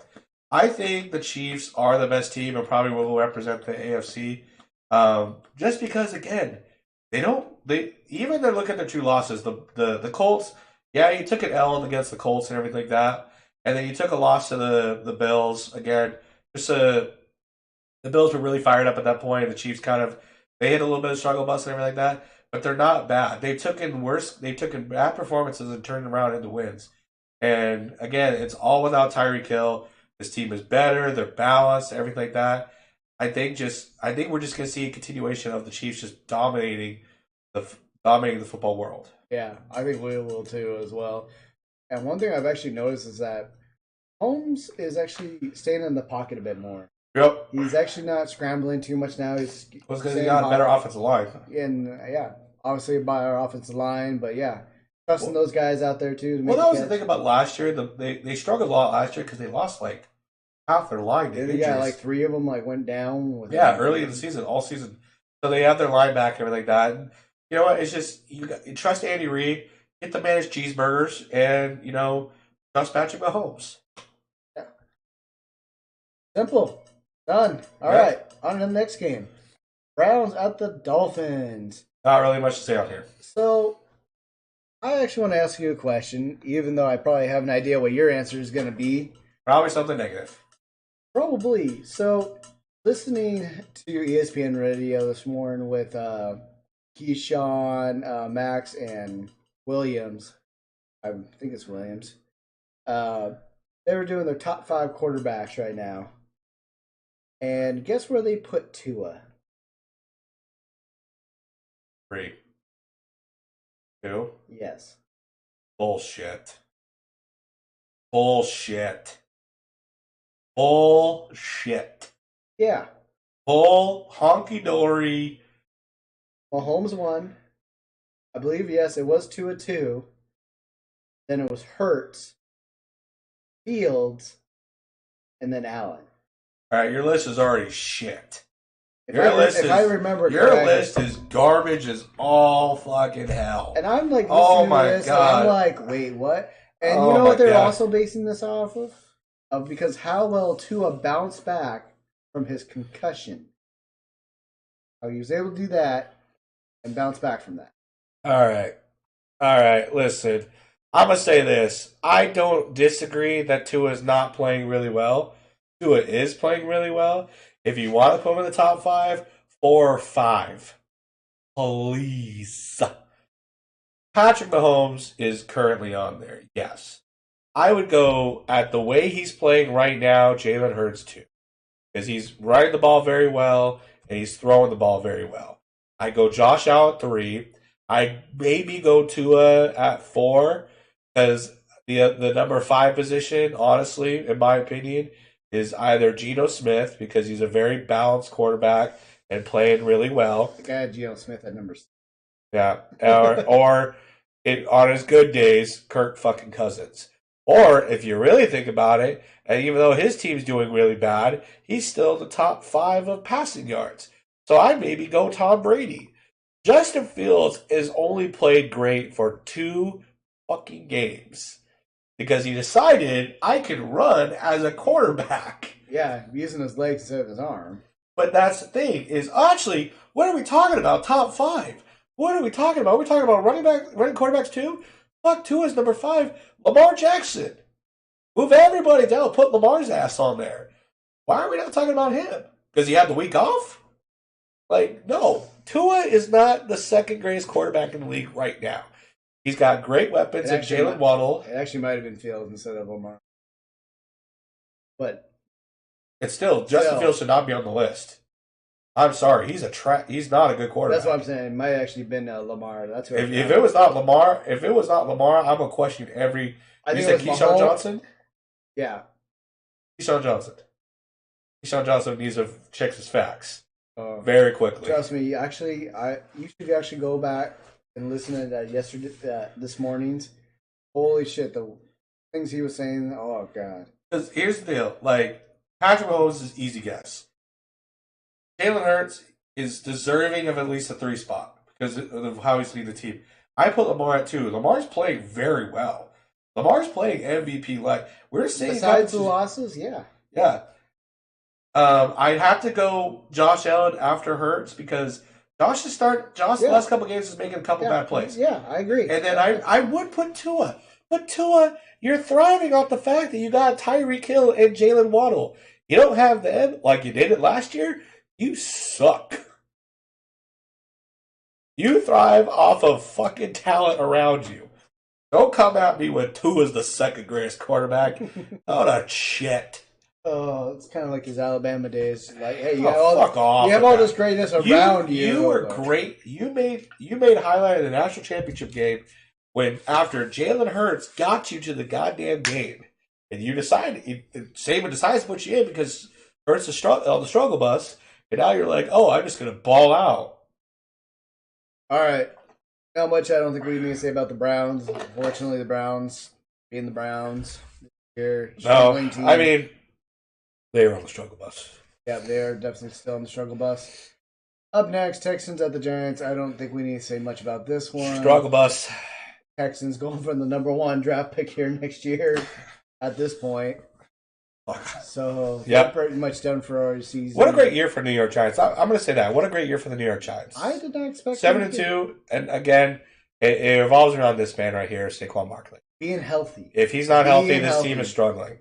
I think the Chiefs are the best team and probably will represent the AFC. Just because, again, even they look at their two losses. The Colts, yeah, you took an L against the Colts and everything like that, and then you took a loss to the Bills. Again, the Bills were really fired up at that point. The Chiefs they hit a little bit of struggle bus and everything like that, but they're not bad. They've taken bad performances and turned them around into wins. And again, it's all without Tyreek Hill. This team is better. They're balanced, everything like that. I think we're just going to see a continuation of the Chiefs just dominating the football world. Yeah, I think we will too as well. And one thing I've actually noticed is that Holmes is actually staying in the pocket a bit more. Yep. He's actually not scrambling too much now. He's because he got a better offensive line. And obviously by our offensive line, but yeah. Trusting those guys out there too. That was the thing about last year. They struggled a lot last year because they lost like half their line. Yeah, like 3 of them went down. Early in the season, all season. So they have their line back and everything like that. And you know what? It's just you trust Andy Reid, get the man his cheeseburgers, and trust Patrick Mahomes. Yeah. Simple. Done. All right. On to the next game. Browns at the Dolphins. Not really much to say on here. So I actually want to ask you a question, even though I probably have an idea what your answer is going to be. Probably something negative. Probably. So, listening to ESPN Radio this morning with Keyshawn, Max, and Williams, I think it's Williams, they were doing their top 5 quarterbacks right now. And guess where they put Tua? 3. 2? Yes. Bullshit. Yeah. Bull honky dory. Mahomes won. I believe, yes, it was 2-2. Then it was Hurts. Fields, and then Allen. All right, your list is already shit. If I remember your correctly, list is garbage as all fucking hell. And I'm like, oh my this, god! And I'm like, wait, what? And you know what they're also basing this off of? Because how well Tua bounced back from his concussion. How he was able to do that and bounce back from that. All right. Listen, I'm gonna say this. I don't disagree that Tua is not playing really well. Tua is playing really well. If you want to put him in the top 5, 4 or 5, please. Patrick Mahomes is currently on there. Yes, I would go at the way he's playing right now. Jalen Hurts too, because he's running the ball very well and he's throwing the ball very well. I go Josh Allen at 3. I maybe go Tua at 4 because the number 5 position, honestly, in my opinion, is either Geno Smith because he's a very balanced quarterback and playing really well. The guy had Geno Smith at number 6. Yeah, or on his good days, Kirk fucking Cousins. Or if you really think about it, and even though his team's doing really bad, he's still the top 5 of passing yards. So I'd maybe go Tom Brady. Justin Fields has only played great for 2 fucking games because he decided I can run as a quarterback. Yeah, using his legs instead of his arm. But that's the thing is actually, what are we talking about? Top 5. What are we talking about? We're talking about running quarterbacks too? Fuck, 2 is number 5. Lamar Jackson. Move everybody down. Put Lamar's ass on there. Why are we not talking about him? Because he had the week off? Like, no. Tua is not the second greatest quarterback in the league right now. He's got great weapons in Jalen Waddle. It actually might have been Fields instead of Lamar. But it's still, Justin Fields should not be on the list. I'm sorry, he's not a good quarterback. That's what I'm saying. It might have actually been Lamar. That's what if it was not Lamar, I'm gonna question every. You said Keyshawn Johnson? Yeah. Keyshawn Johnson needs to check his facts very quickly. Trust me. Actually, you should actually go back and listen to that this morning's. Holy shit, the things he was saying. Oh god. Because here's the deal: like Patrick Mahomes is easy guess. Jalen Hurts is deserving of at least a 3 spot because of how he's leading the team. I put Lamar at 2. Lamar's playing very well. Lamar's playing MVP like we're seeing. Besides the losses, yeah. Yeah. I'd have to go Josh Allen after Hurts because Josh the last couple games is making a couple bad plays. Yeah, I agree. And then I would put Tua. But Tua, you're thriving off the fact that you got Tyreek Hill and Jalen Waddle. You don't have them like you did it last year. You suck. You thrive off of fucking talent around you. Don't come at me with Tua's the second greatest quarterback. Oh, that shit. Oh, it's kind of like his Alabama days. Like, hey, you have all this greatness around you. You were great. You made highlight of the national championship game when after Jalen Hurts got you to the goddamn game, and you decided Saban decides to put you in because Hurts on the struggle bus. And now you're like, oh, I'm just going to ball out. All right. Not much I don't think we need to say about the Browns. Unfortunately, the Browns being the Browns. No, team. I mean, they were on the struggle bus. Yeah, they are definitely still on the struggle bus. Up next, Texans at the Giants. I don't think we need to say much about this one. Struggle bus. Texans going for the number 1 draft pick here next year at this point. So, yep. Pretty much done for our season. What a great year for New York Giants. I'm going to say that. What a great year for the New York Giants. I did not expect 7-2, and again, it revolves around this man right here, Saquon Barkley. Being healthy. If he's not healthy, this team is struggling.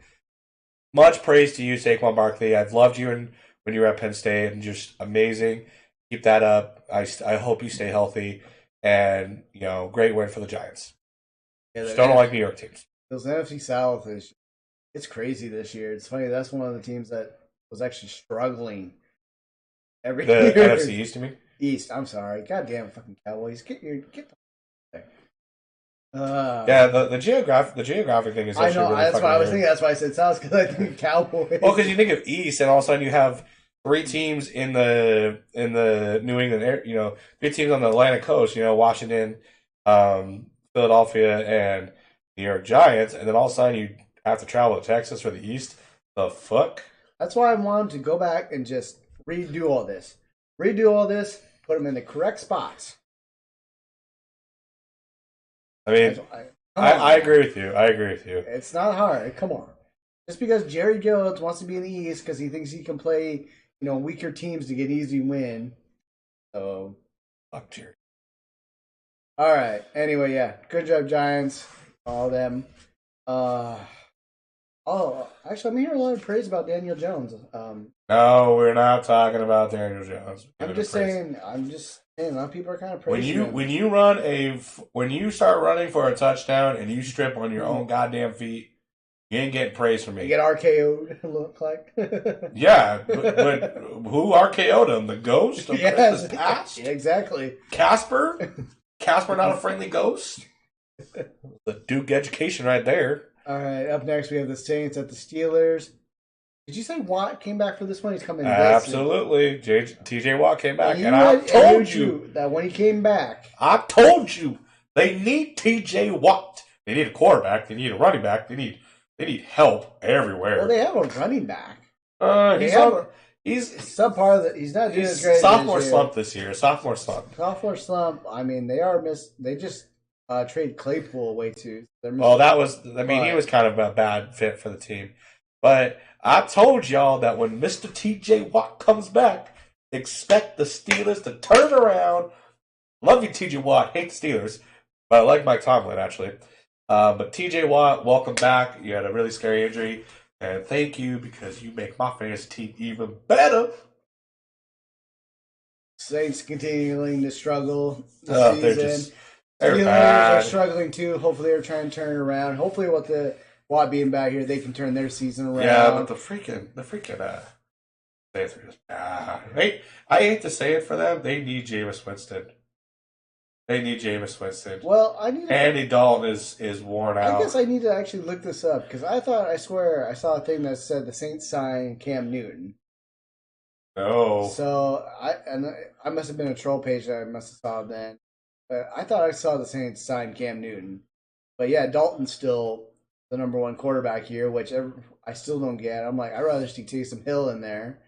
Much praise to you, Saquon Barkley. I've loved you when you were at Penn State, and just amazing. Keep that up. I hope you stay healthy, and great win for the Giants. Yeah, just don't like New York teams. Those NFC South it's crazy this year. It's funny. That's one of the teams that was actually struggling every year. The NFC East, you mean? East. I'm sorry. Goddamn fucking Cowboys. Get the yeah, the geographic thing is. I know. That's why I was thinking. That's why I said South because I think Cowboys. Well, because you think of East, and all of a sudden you have 3 teams in the New England area. 3 teams on the Atlantic coast. Washington, Philadelphia, and New York Giants, and then all of a sudden you have to travel to Texas for the East. The fuck? That's why I want them to go back and just redo all this. Redo all this, put them in the correct spots. I mean, I agree with you. I agree with you. It's not hard. Come on. Just because Jerry Jones wants to be in the East because he thinks he can play, weaker teams to get easy win. So, fuck Jerry. All right. Anyway, yeah. Good job, Giants. All of them. Actually, I'm hearing a lot of praise about Daniel Jones. No, we're not talking about Daniel Jones. I'm just saying. A lot of people are kind of praising him. When you start running for a touchdown and you strip on your own goddamn feet, you ain't getting praise from me. You get RKO'd, look like. Yeah, but who RKO'd him? The ghost of Christmas past? Yeah, exactly. Casper, not a friendly ghost. The Duke education right there. All right, up next we have the Saints at the Steelers. Did you say Watt came back for this one? He's coming. Absolutely, TJ Watt came back, and I told you that when he came back. I told you they need TJ Watt. They need a quarterback. They need a running back. They need help everywhere. Well, they have a running back. He's subpar. He's not doing as great. Sophomore slump this year. Sophomore slump. I mean, they just trade Claypool away too. Well, he was kind of a bad fit for the team. But I told y'all that when Mr. TJ Watt comes back, expect the Steelers to turn around. Love you, TJ Watt. Hate the Steelers. But I like Mike Tomlin, actually. But TJ Watt, welcome back. You had a really scary injury. And thank you because you make my fantasy team even better. Saints continuing to struggle this season. Steelers are struggling too. Hopefully they're trying to turn it around. Hopefully with the Watt being back here, they can turn their season around. Yeah, but the freaking Saints are just I hate to say it for them. They need Jameis Winston. Well, Andy Dalton is worn out. I guess I need to actually look this up because I swear I saw a thing that said the Saints signed Cam Newton. No. So I must have been a troll page that I must have saw then. But I thought I saw the Saints sign Cam Newton. But yeah, Dalton's still the number one quarterback here, which I still don't get. I'm like, I'd rather see Taysom Hill in there.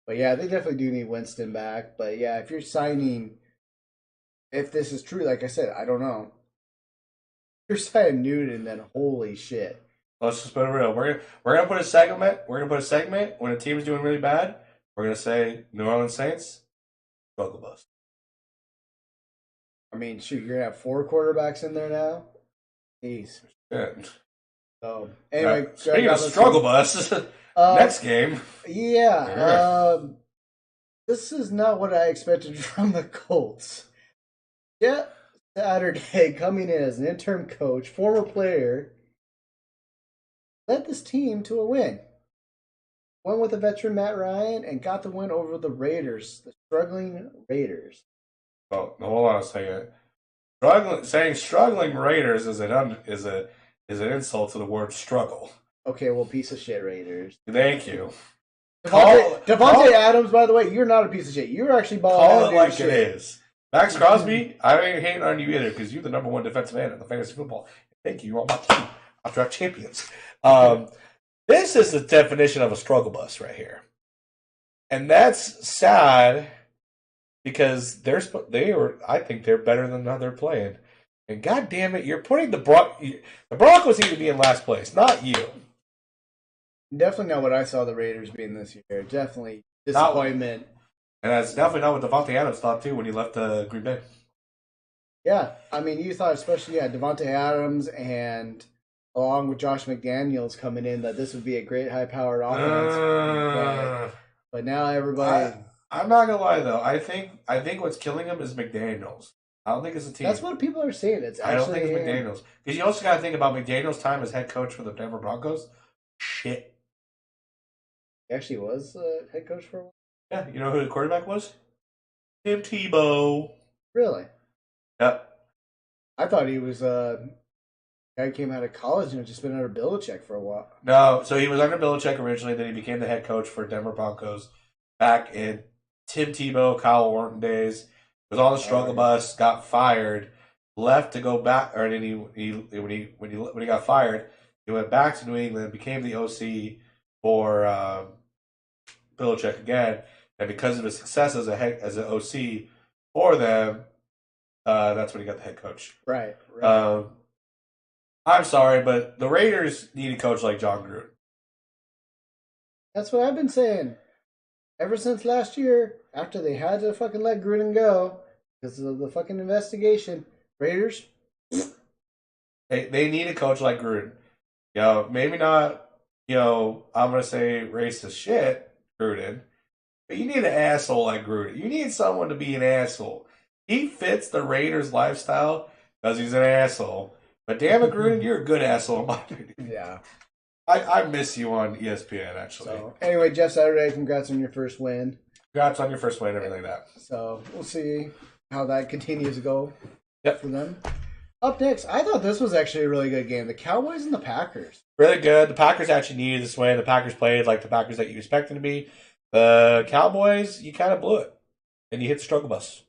But yeah, they definitely do need Winston back. But yeah, if you're signing, if this is true, like I said, I don't know. If you're signing Newton, then holy shit. Let's just put it real. We're gonna put a segment. We're gonna put a segment when a team is doing really bad. We're gonna say New Orleans Saints struggle bus. I mean, shoot, you're gonna have 4 quarterbacks in there now. Jeez. Yeah. So anyway, speaking of struggle bus, next game. Yeah. This is not what I expected from the Colts. Yeah, Saturday coming in as an interim coach, former player, led this team to a win. Won with the veteran Matt Ryan and got the win over the Raiders, the struggling Raiders. Oh, hold on a second. Saying struggling Raiders is an insult to the word struggle. Okay, well, piece of shit Raiders. Thank you. Devontae Adams, by the way, you're not a piece of shit. You're actually balling out. Call it like shit. It is. Max Crosby, I ain't hating on you either because you're the number one defensive man in the fantasy football. Thank you. You're on my team. I'll draft champions. This is the definition of a struggle bus right here. And that's sad because I think they're better than how they're playing. And god damn it, you're putting the Broncos need to be in last place, not you. Definitely not what I saw the Raiders being this year. Definitely disappointment. And that's definitely not what Devontae Adams thought too when he left Green Bay. Yeah, I mean, you thought especially Devontae Adams and along with Josh McDaniels coming in that this would be a great high-powered offense. But now everybody. I'm not gonna lie though. I think what's killing him is McDaniels. I don't think it's the team. That's what people are saying. I don't think it's McDaniels because you also got to think about McDaniels' time as head coach for the Denver Broncos. Shit. He actually was head coach for a while. Yeah, you know who the quarterback was? Tim Tebow. Really? Yep. I thought he was guy came out of college and had just been under Belichick for a while. No, so he was under Belichick originally, then he became the head coach for Denver Broncos back in Tim Tebow, Kyle Orton days. Was on the struggle bus, got fired, left to go back, or then when he got fired, He went back to New England, became the OC for Belichick again, and because of his success as an OC for them, that's when he got the head coach. Right. I'm sorry, but the Raiders need a coach like John Gruden. That's what I've been saying ever since last year. After they had to fucking let Gruden go because of the fucking investigation, Raiders. They need a coach like Gruden. You know, maybe not. You know, I'm gonna say racist shit, Gruden, but you need an asshole like Gruden. You need someone to be an asshole. He fits the Raiders lifestyle because he's an asshole. But damn it, Gruden, you're a good asshole in my opinion. Yeah. I miss you on ESPN, actually. So, anyway, Jeff Saturday, congrats on your first win. Congrats on your first win and everything like that. So, we'll see how that continues to go for them. Up next, I thought this was actually a really good game. The Cowboys and the Packers. Really good. The Packers actually needed this win. The Packers played like the Packers that you expect them to be. The Cowboys, you kind of blew it. And you hit the struggle bus.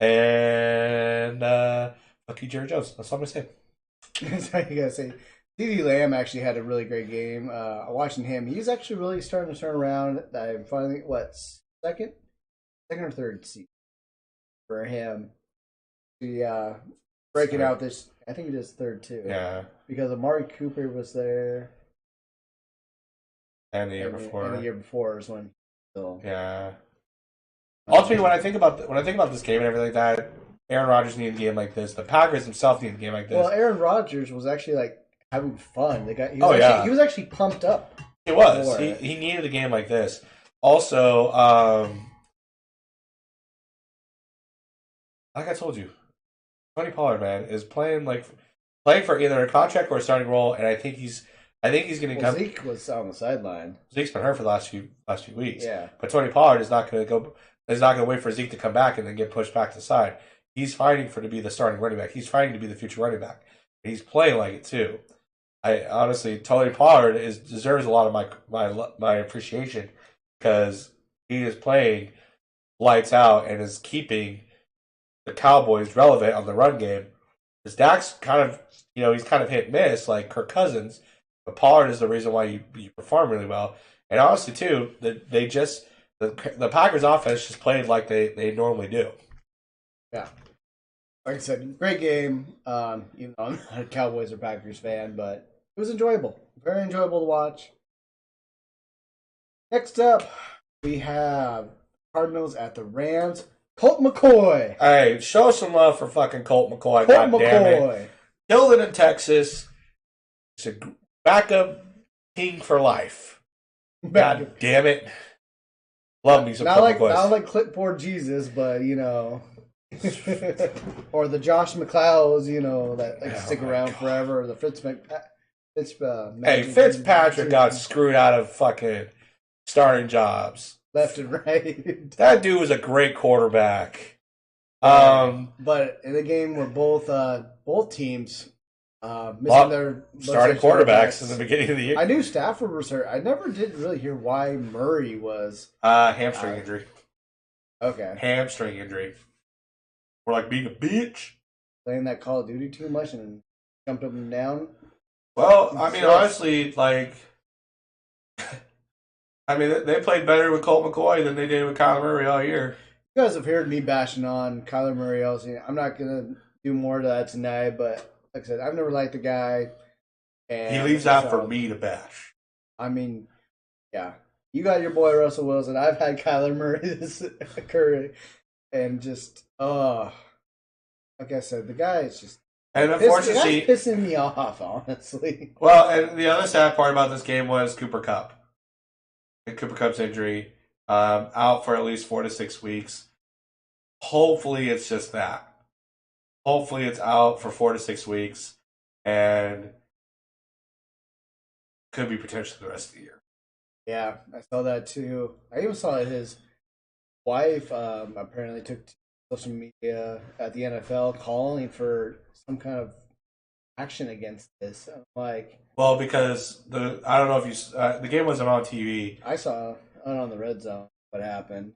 And fuck you, Jerry Jones. That's all I'm going to say. That's all you got to say. CeeDee Lamb actually had a really great game. Watching him, he's actually really starting to turn around. I'm finally, second or third season for him. Breaking out this, I think it is third too. Yeah. Because Amari Cooper was there. And the year before. And the year before is when. So. Yeah. Ultimately, when I think about this game and everything like that, Aaron Rodgers needed a game like this. The Packers themselves needed a game like this. Well, Aaron Rodgers was actually like having fun. He was actually pumped up. He was. He needed a game like this. Also, like I told you, Tony Pollard, man, is playing for either a contract or a starting role, and I think he's going to come. Zeke was on the sideline. Zeke's been hurt for the last few weeks. Yeah. But Tony Pollard is not going to wait for Zeke to come back and then get pushed back to the side. He's fighting to be the starting running back. He's fighting to be the future running back. And he's playing like it too. I honestly, Tony Pollard deserves a lot of my appreciation because he is playing lights out and is keeping the Cowboys relevant on the run game. Because Dak's kind of, he's kind of hit and miss like Kirk Cousins, but Pollard is the reason why you perform really well. And honestly, too, the Packers offense just played like they normally do. Yeah. Like I said, great game. Even though I'm not a Cowboys or Packers fan, but it was enjoyable. Very enjoyable to watch. Next up, we have Cardinals at the Rams. Colt McCoy. Hey, show some love for fucking Colt McCoy. Colt McCoy. Killed it in Texas. It's a backup king for life. God damn it. Love me some Colt McCoy. Not like clipboard Jesus, but, or the Josh McClows, that stick around forever, or the Fitzpatrick got screwed out of fucking starting jobs. Left and right. That dude was a great quarterback. But in the game where both teams missing their starting quarterbacks in the beginning of the year. I knew Stafford was hurt. I never did really hear why Murray was hamstring injury. Okay. Hamstring injury. We're like being a bitch. Playing that Call of Duty too much and jumped up and down. Well, I mean, honestly, they played better with Colt McCoy than they did with Kyler Murray all year. You guys have heard me bashing on Kyler Murray. I'm not going to do more of that tonight, but like I said, I've never liked the guy. And he leaves out for me to bash. I mean, yeah. You got your boy Russell Wilson. I've had Kyler Murray this occur. And just, like I said, the guy is just... And unfortunately... The guy's pissing me off, honestly. Well, and the other sad part about this game was Cooper Kupp. And Cooper Kupp's injury. Out for at least 4 to 6 weeks. Hopefully it's just that. Hopefully it's out for 4 to 6 weeks. And could be potentially the rest of the year. Yeah, I saw that too. I even saw that his wife apparently took to social media at the NFL calling for some kind of action against this. I'm like, well, because I don't know if you the game wasn't on TV. I saw it on the Red Zone what happened.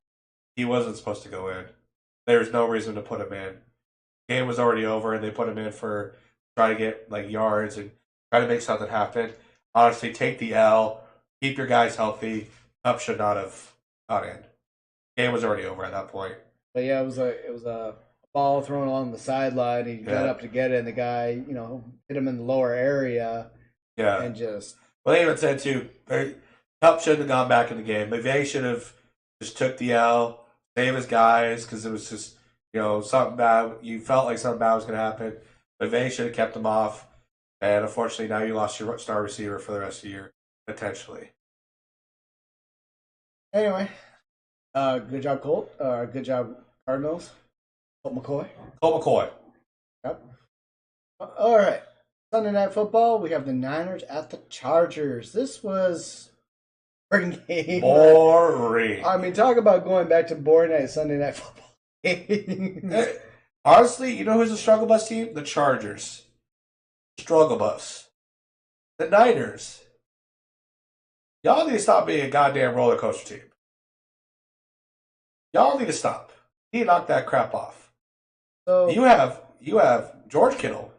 He wasn't supposed to go in. There's no reason to put him in. Game was already over, and they put him in for try to get yards and Try to make something happen. Honestly, take the L. Keep your guys healthy. Cup should not have not end. Game was already over at that point. But yeah, it was a ball thrown along the sideline. He got Yeah. up to get it, and the guy, hit him in the lower area, Yeah. and just Well, they even said too, Cup shouldn't have gone back in the game. McVay should have just took the L, save his guys, because it was just, something bad. You felt like something bad was going to happen. McVay should have kept them off. And unfortunately, now you lost your star receiver for the rest of the year, potentially. anyway. Good job, Colt. Good job, Cardinals. Colt McCoy. Colt McCoy. Yep. All right. Sunday Night Football. We have the Niners at the Chargers. This was a boring game. Boring. I mean, talk about going back to boring night Sunday Night Football games. Honestly, you know who's a struggle bus team? The Chargers. Struggle bus. The Niners. Y'all need to stop being a goddamn roller coaster team. Y'all need to stop. You need to knock that crap off. So You have George Kittle,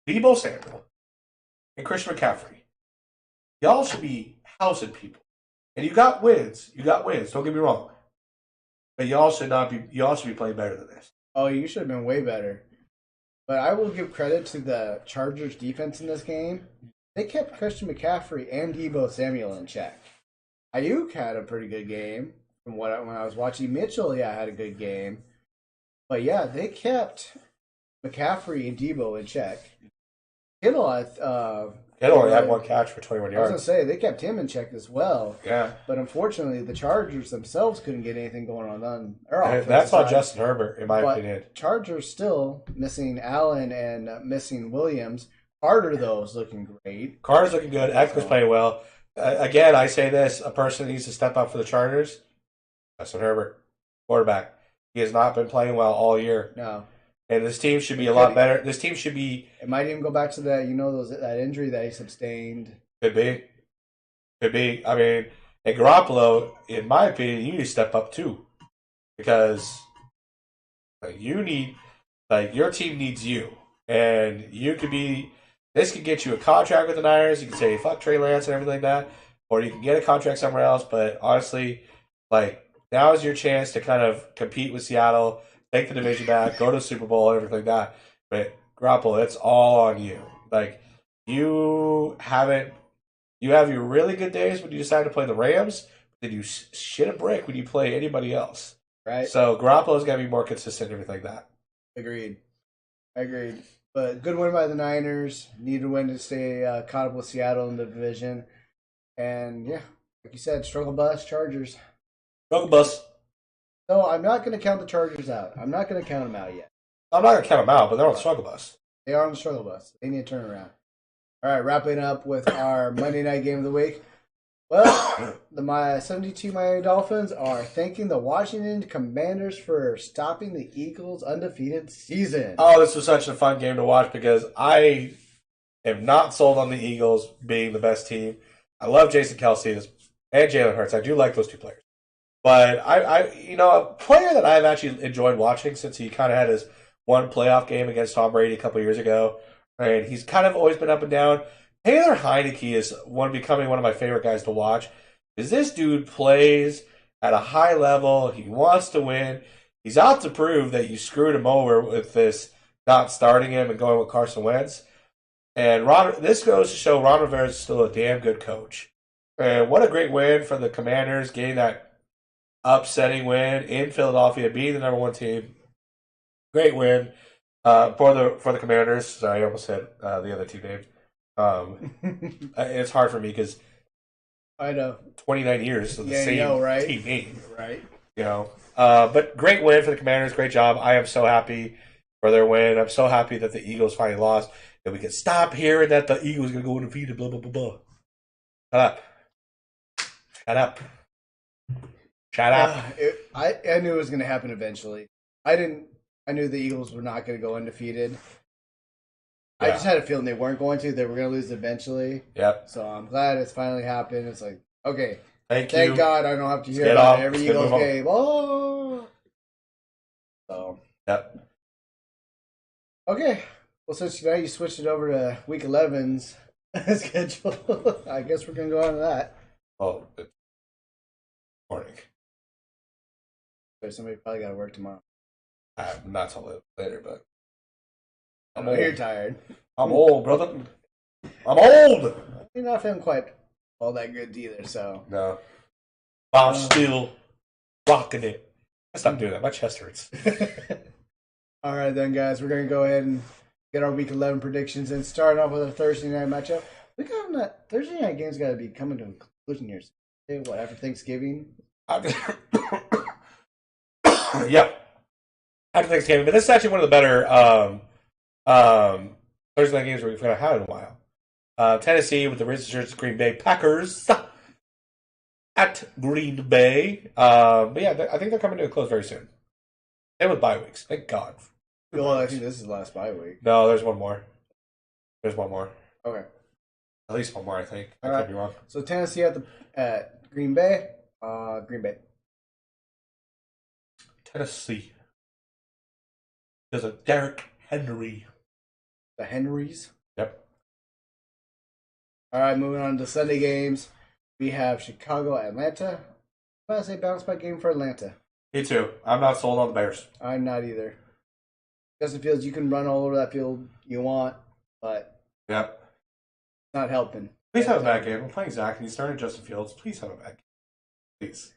Deebo Samuel, and Christian McCaffrey. Y'all should be housing people. And you got wins. Don't get me wrong. But y'all should be playing better than this. Oh, you should have been way better. But I will give credit to the Chargers defense in this game. They kept Christian McCaffrey and Deebo Samuel in check. Ayuk had a pretty good game from when I was watching. Mitchell, had a good game. But yeah, they kept McCaffrey and Deebo in check. Kittle, Kittle only had one catch for 21 I was yards. going to say, they kept him in check as well. Yeah. But unfortunately, the Chargers themselves couldn't get anything going on their offense. That's on Justin Herbert, in my opinion. Chargers still missing Allen and missing Williams. Carter, though, is looking great. Carter's looking good. Eckler's playing well. Again, I say this: a person needs to step up for the Chargers. Justin Herbert, quarterback. He has not been playing well all year. No. And this team should be a lot better. This team should be. It might even go back to that, that injury that he sustained. Could be. I mean, and Garoppolo, in my opinion, you need to step up too, because your team needs you, and you could be. This could get you a contract with the Niners. You can say fuck Trey Lance and everything like that, or you can get a contract somewhere else. But honestly, now is your chance to kind of compete with Seattle, take the division back, go to the Super Bowl, and everything like that. But Garoppolo, it's all on you. You have your really good days when you decide to play the Rams, but then you shit a brick when you play anybody else. Right. So Garoppolo's got to be more consistent and everything like that. Agreed. But good win by the Niners. Needed a win to stay caught up with Seattle in the division. And yeah, like you said, struggle bus, Chargers. Struggle bus. So I'm not going to count the Chargers out. I'm not going to count them out yet. I'm not going to count them out, but they're on the struggle bus. They are on the struggle bus. They need to turn around. All right, wrapping up with our Monday night game of the week. Well, my 72 Miami Dolphins are thanking the Washington Commanders for stopping the Eagles' undefeated season. Oh, this was such a fun game to watch because I am not sold on the Eagles being the best team. I love Jason Kelce and Jalen Hurts. I do like those two players. But a player that I've actually enjoyed watching since he kind of had his one playoff game against Tom Brady a couple years ago, and he's kind of always been up and down. Taylor Heineke is becoming one of my favorite guys to watch. Because this dude plays at a high level. He wants to win. He's out to prove that you screwed him over with this not starting him and going with Carson Wentz. And this goes to show Ron Rivera is still a damn good coach. And what a great win for the Commanders, getting that upsetting win in Philadelphia, being the number one team. Great win for the Commanders. Sorry, I almost said the other two names. It's hard for me because I know 29 years of the same right? team name, right? But great win for the Commanders. Great job. I am so happy for their win. I'm so happy that the Eagles finally lost. That we can stop hearing that the Eagles going to go undefeated. Blah blah blah blah. Shut up. I knew it was going to happen eventually. I knew the Eagles were not going to go undefeated. I just had a feeling they weren't going to. They were going to lose eventually. Yep. So I'm glad it's finally happened. It's like, okay, thank God I don't have to hear about every Eagles game. Oh. So. Yep. Okay. Well, since now you switched it over to week 11's schedule, I guess we're gonna go on to that. Oh, it's morning. So somebody probably got to work tomorrow. Not till later, but I'm old. You're tired. I'm old, brother. I'm old. You're not feeling quite all that good either, so. No. I'm still rocking it. I stopped doing that. My chest hurts. All right, then, guys. We're going to go ahead and get our Week 11 predictions and start off with a Thursday night matchup. We got that Thursday night game's got to be coming to a conclusion here. What, after Thanksgiving? Yep. After Thanksgiving. But this is actually one of the better Thursday night games we've had in a while. Tennessee with the Richards Green Bay Packers at Green Bay. But yeah, I think they're coming to a close very soon. And with bye weeks. Thank God. Well, I think this is the last bye week. No, there's one more. There's one more. Okay. At least one more, I think. I could be wrong. So Tennessee at Green Bay. Green Bay. Tennessee. There's a Derrick Henry. The Henrys. Yep. All right, moving on to Sunday games. We have Chicago, Atlanta. I'm going to say bounce back game for Atlanta. Me too. I'm not sold on the Bears. I'm not either. Justin Fields, you can run all over that field you want, but yep, not helping. Please have a bad game. We're playing Zach, and he's starting Justin Fields. Please have a bad game. Please.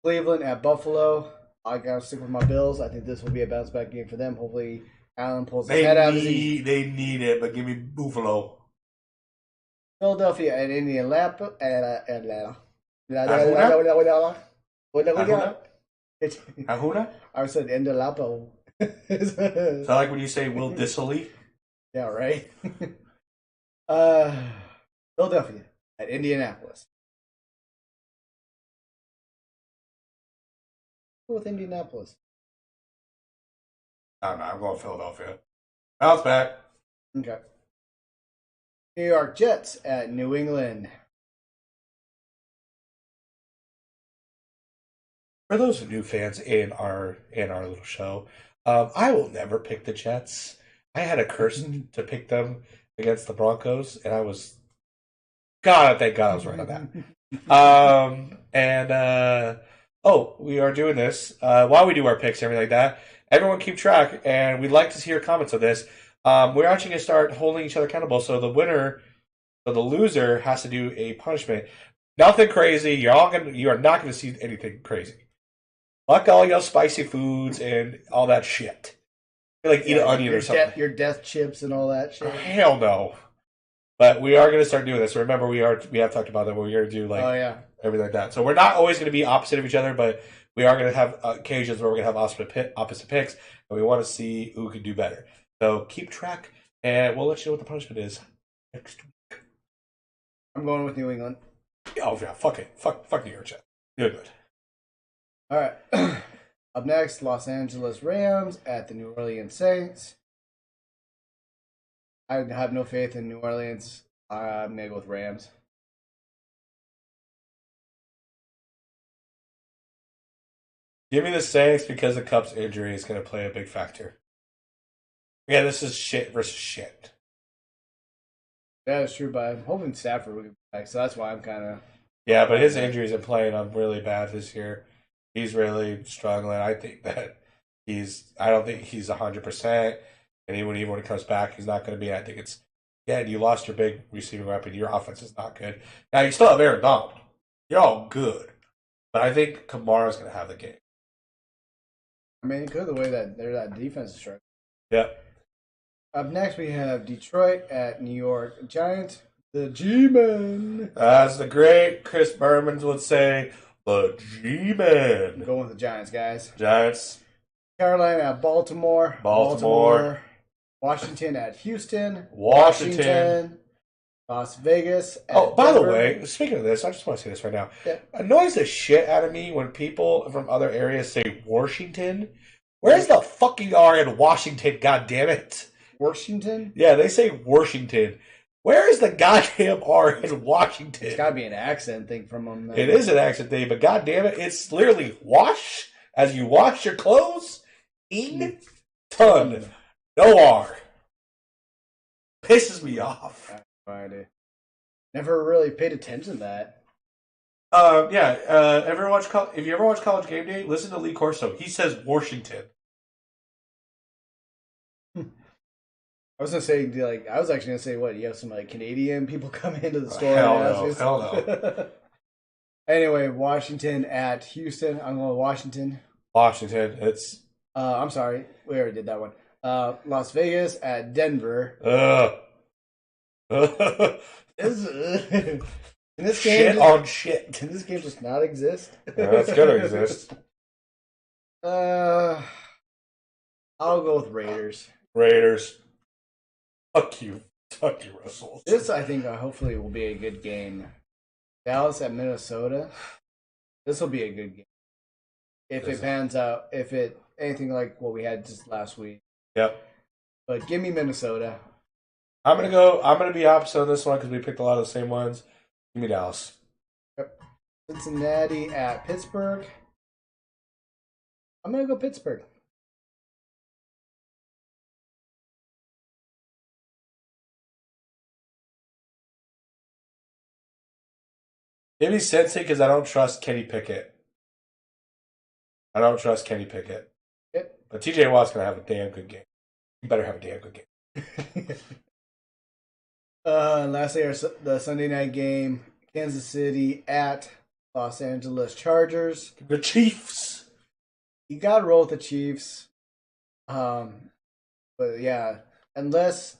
Cleveland at Buffalo. I got to stick with my Bills. I think this will be a bounce back game for them. Hopefully, Allen pulls his head out of his. They need it, but give me Buffalo. Philadelphia at Indianapolis. Atlanta. Ahuna? I said Indianapolis. Is that like when you say Will Disley? Yeah, right. Philadelphia at Indianapolis. Go with Indianapolis. I don't know. I'm going Philadelphia. Bounce back. Okay. New York Jets at New England. For those new fans in our little show, I will never pick the Jets. I had a curse to pick them against the Broncos, and I was thank God I was right on that. We are doing this while we do our picks and everything like that. Everyone keep track, and we'd like to see your comments on this. We're actually going to start holding each other accountable. So the loser has to do a punishment. Nothing crazy. You are not going to see anything crazy. Fuck all your spicy foods and all that shit. Like eat an onion or something. Your death chips and all that shit. Hell no. But we are going to start doing this. Remember, we have talked about that. We're going to do everything like that. So we're not always going to be opposite of each other, but we are going to have occasions where we're going to have opposite picks, and we want to see who can do better. So keep track, and we'll let you know what the punishment is next week. I'm going with New England. Oh yeah, fuck it, fuck New York Jets. You're good. All right. Up next, Los Angeles Rams at the New Orleans Saints. I have no faith in New Orleans. I'm going to go with Rams. Give me the Saints because the Cup's injury is going to play a big factor. Yeah, this is shit versus shit. Yeah, that's true, but I'm hoping Stafford will be back, so that's why I'm kind of... Yeah, but his injuries are playing up really bad this year. He's really struggling. I think that I don't think he's 100%. And even when he comes back, he's not going to be. I think it's, you lost your big receiving weapon. Your offense is not good. Now, you still have Aaron Donald. You're all good. But I think Kamara's going to have the game. I mean, because of the way that that defense is structured. Yep. Up next, we have Detroit at New York Giants. The G-Men. As the great Chris Berman would say, the G-Men. I'm going with the Giants, guys. Giants. Carolina at Baltimore. Washington at Houston. Washington. Las Vegas at by Denver. the way, speaking of this, I just want to say this right now. Yeah. It annoys the shit out of me when people from other areas say Washington. Where's the fucking R in Washington, goddammit? Washington? Yeah, they say Washington. Where is the goddamn R in Washington? It's got to be an accent thing from them. It is an accent thing, but goddammit, it's literally wash, as you wash your clothes, ton, no R. Pisses me off. I have no idea. Never really paid attention to that. Yeah. If you ever watch College Game Day, listen to Lee Corso. He says Washington. I was gonna say, like, I was actually gonna say, what, you have some like Canadian people come into the store? Hell no. Anyway, Washington at Houston. I'm going with Washington. Washington. It's. I'm sorry, we already did that one. Las Vegas at Denver. Can this game shit on shit. Can this game just not exist? Yeah, it's gonna exist. I'll go with Raiders. Raiders. Fuck you, Russell. This, I think, hopefully will be a good game. Dallas at Minnesota. This will be a good game. If it pans out, if it anything like what we had just last week. Yep. But give me Minnesota. I'm gonna be opposite on this one because we picked a lot of the same ones. Give me Dallas. Yep. Cincinnati at Pittsburgh. I'm gonna go Pittsburgh. Give me Cincy because I don't trust Kenny Pickett. Yep. But TJ Watt's gonna have a damn good game. You better have a damn good game. Lastly, the Sunday night game: Kansas City at Los Angeles Chargers. The Chiefs. You gotta roll with the Chiefs. But yeah, unless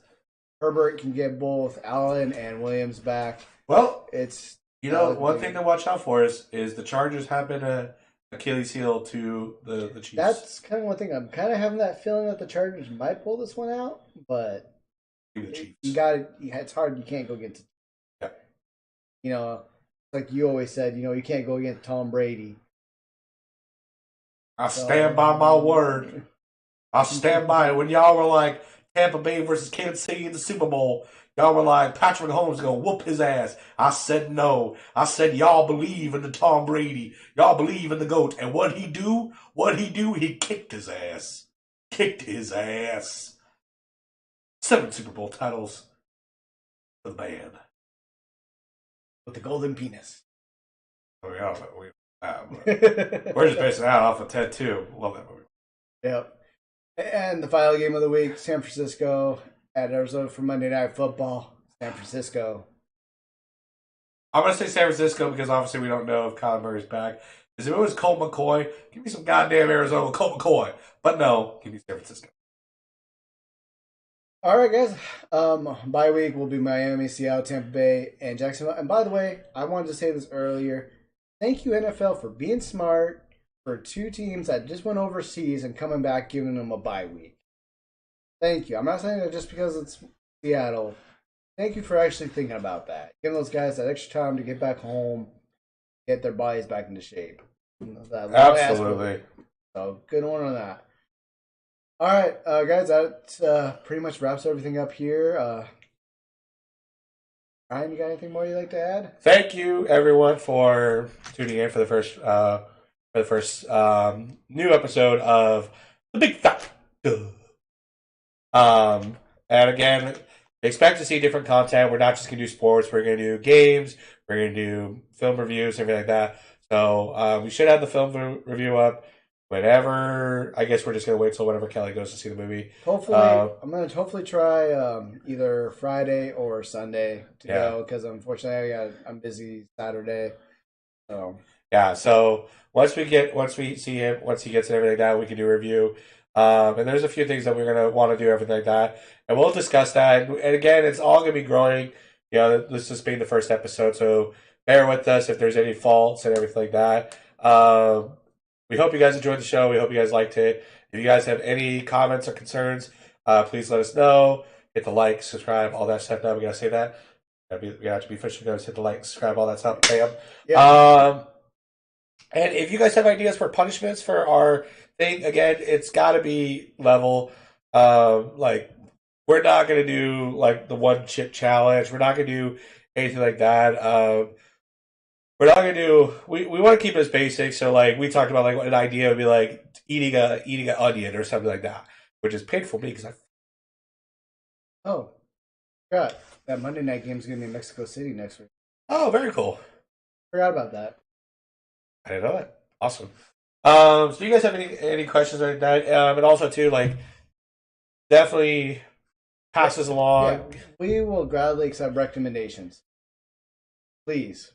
Herbert can get both Allen and Williams back. Well, it's one thing to watch out for is the Chargers have been a Achilles heel to the Chiefs. That's kind of one thing. I'm kind of having that feeling that the Chargers might pull this one out, but the Chiefs. You got it. It's hard. You can't go against. Yeah. Like you always said, you can't go against Tom Brady. I stand by my word. I stand by it. When y'all were like Tampa Bay versus Kansas City in the Super Bowl, y'all were like Patrick Mahomes gonna whoop his ass. I said no. I said y'all believe in the Tom Brady. Y'all believe in the GOAT. And what he do? He kicked his ass. 7 Super Bowl titles for the band. With the golden penis. We're just basing that off of Ted 2. Love that movie. Yep. And the final game of the week, San Francisco at Arizona for Monday Night Football. San Francisco. I'm going to say San Francisco because obviously we don't know if Kyler Murray's back. Because if it was Colt McCoy, give me some goddamn Arizona with Colt McCoy. But no, give me San Francisco. All right, guys. Bye week will be Miami, Seattle, Tampa Bay, and Jacksonville. And by the way, I wanted to say this earlier. Thank you, NFL, for being smart for 2 teams that just went overseas and coming back, giving them a bye week. Thank you. I'm not saying that just because it's Seattle. Thank you for actually thinking about that. Giving those guys that extra time to get back home, get their bodies back into shape. Absolutely. So, good one on that. All right, guys, that pretty much wraps everything up here. Ryan, you got anything more you'd like to add? Thank you, everyone, for tuning in for the first new episode of The Big Fat Duh. And again, expect to see different content. We're not just going to do sports. We're going to do games. We're going to do film reviews, everything like that. So we should have the film review up whenever. I guess we're just going to wait till whenever Kelly goes to see the movie. Hopefully, I'm going to hopefully try either Friday or Sunday to go because unfortunately I'm busy Saturday. So yeah. So once he gets and everything like that, we can do a review. And there's a few things that we're going to want to do, everything like that. And we'll discuss that. And again, it's all going to be growing. This is being the first episode, so bear with us if there's any faults and everything like that. We hope you guys enjoyed the show. We hope you guys liked it. If you guys have any comments or concerns, please let us know. Hit the like, subscribe, all that stuff. Now we got to say that. We have to be official. Guys, hit the like, subscribe, all that stuff. Bam. Yeah. And if you guys have ideas for punishments for our thing, again, it's got to be level. We're not going to do like the one chip challenge. We're not going to do anything like that. We're not going to do. We want to keep it as basic. So like we talked about, like an idea would be like eating an onion or something like that, which is painful for me because Oh, Forgot that Monday night game is going to be in Mexico City next week. Oh, very cool. Forgot about that. I didn't know that. Awesome. So you guys have any questions like that? And also too, like, definitely passes along. Yeah, we will gladly accept recommendations. Please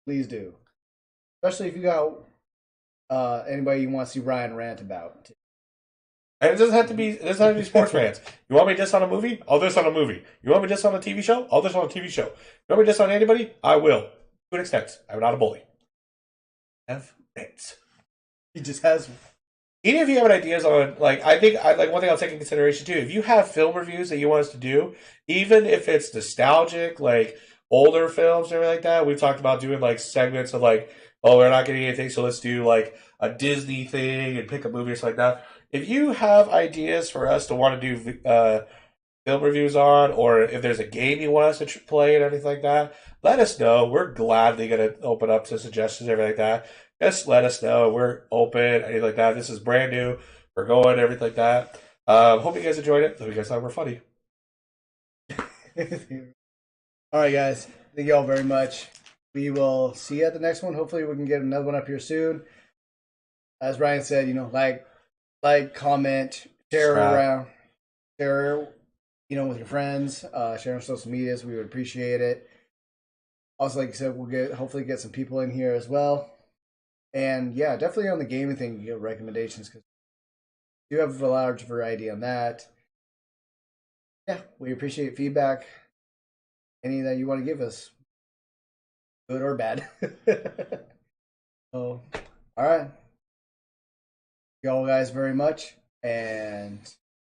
do. Especially if you got anybody you want to see Ryan rant about. And it doesn't have to be. It doesn't have to be sports fans. You want me just on a movie? I'll just on a movie. You want me just on a TV show? I'll just on a TV show. You want me just on anybody? I will. To an extent. I'm not a bully. Have rants. He just has. Even if you have ideas on, like, I think, like, one thing I'll take into consideration too, if you have film reviews that you want us to do, even if it's nostalgic, like older films and everything like that, we've talked about doing like segments of like, oh, we're not getting anything, so let's do like a Disney thing and pick a movie or something like that. If you have ideas for us to want to do film reviews on, or if there's a game you want us to play and everything like that, let us know. We're gladly going to open up to suggestions and everything like that. Just let us know. We're open, anything like that. This is brand new. We're going, everything like that. Hope you guys enjoyed it. Hope you guys thought we were funny. All right, guys. Thank you all very much. We will see you at the next one. Hopefully, we can get another one up here soon. As Ryan said, like, comment, share around, share, with your friends, share on social medias. We would appreciate it. Also, like I said, we'll hopefully get some people in here as well. And yeah, definitely on the gaming thing, you get recommendations because we do have a large variety on that. Yeah, we appreciate feedback. Any that you want to give us, good or bad. So, all right. Thank you all guys very much, and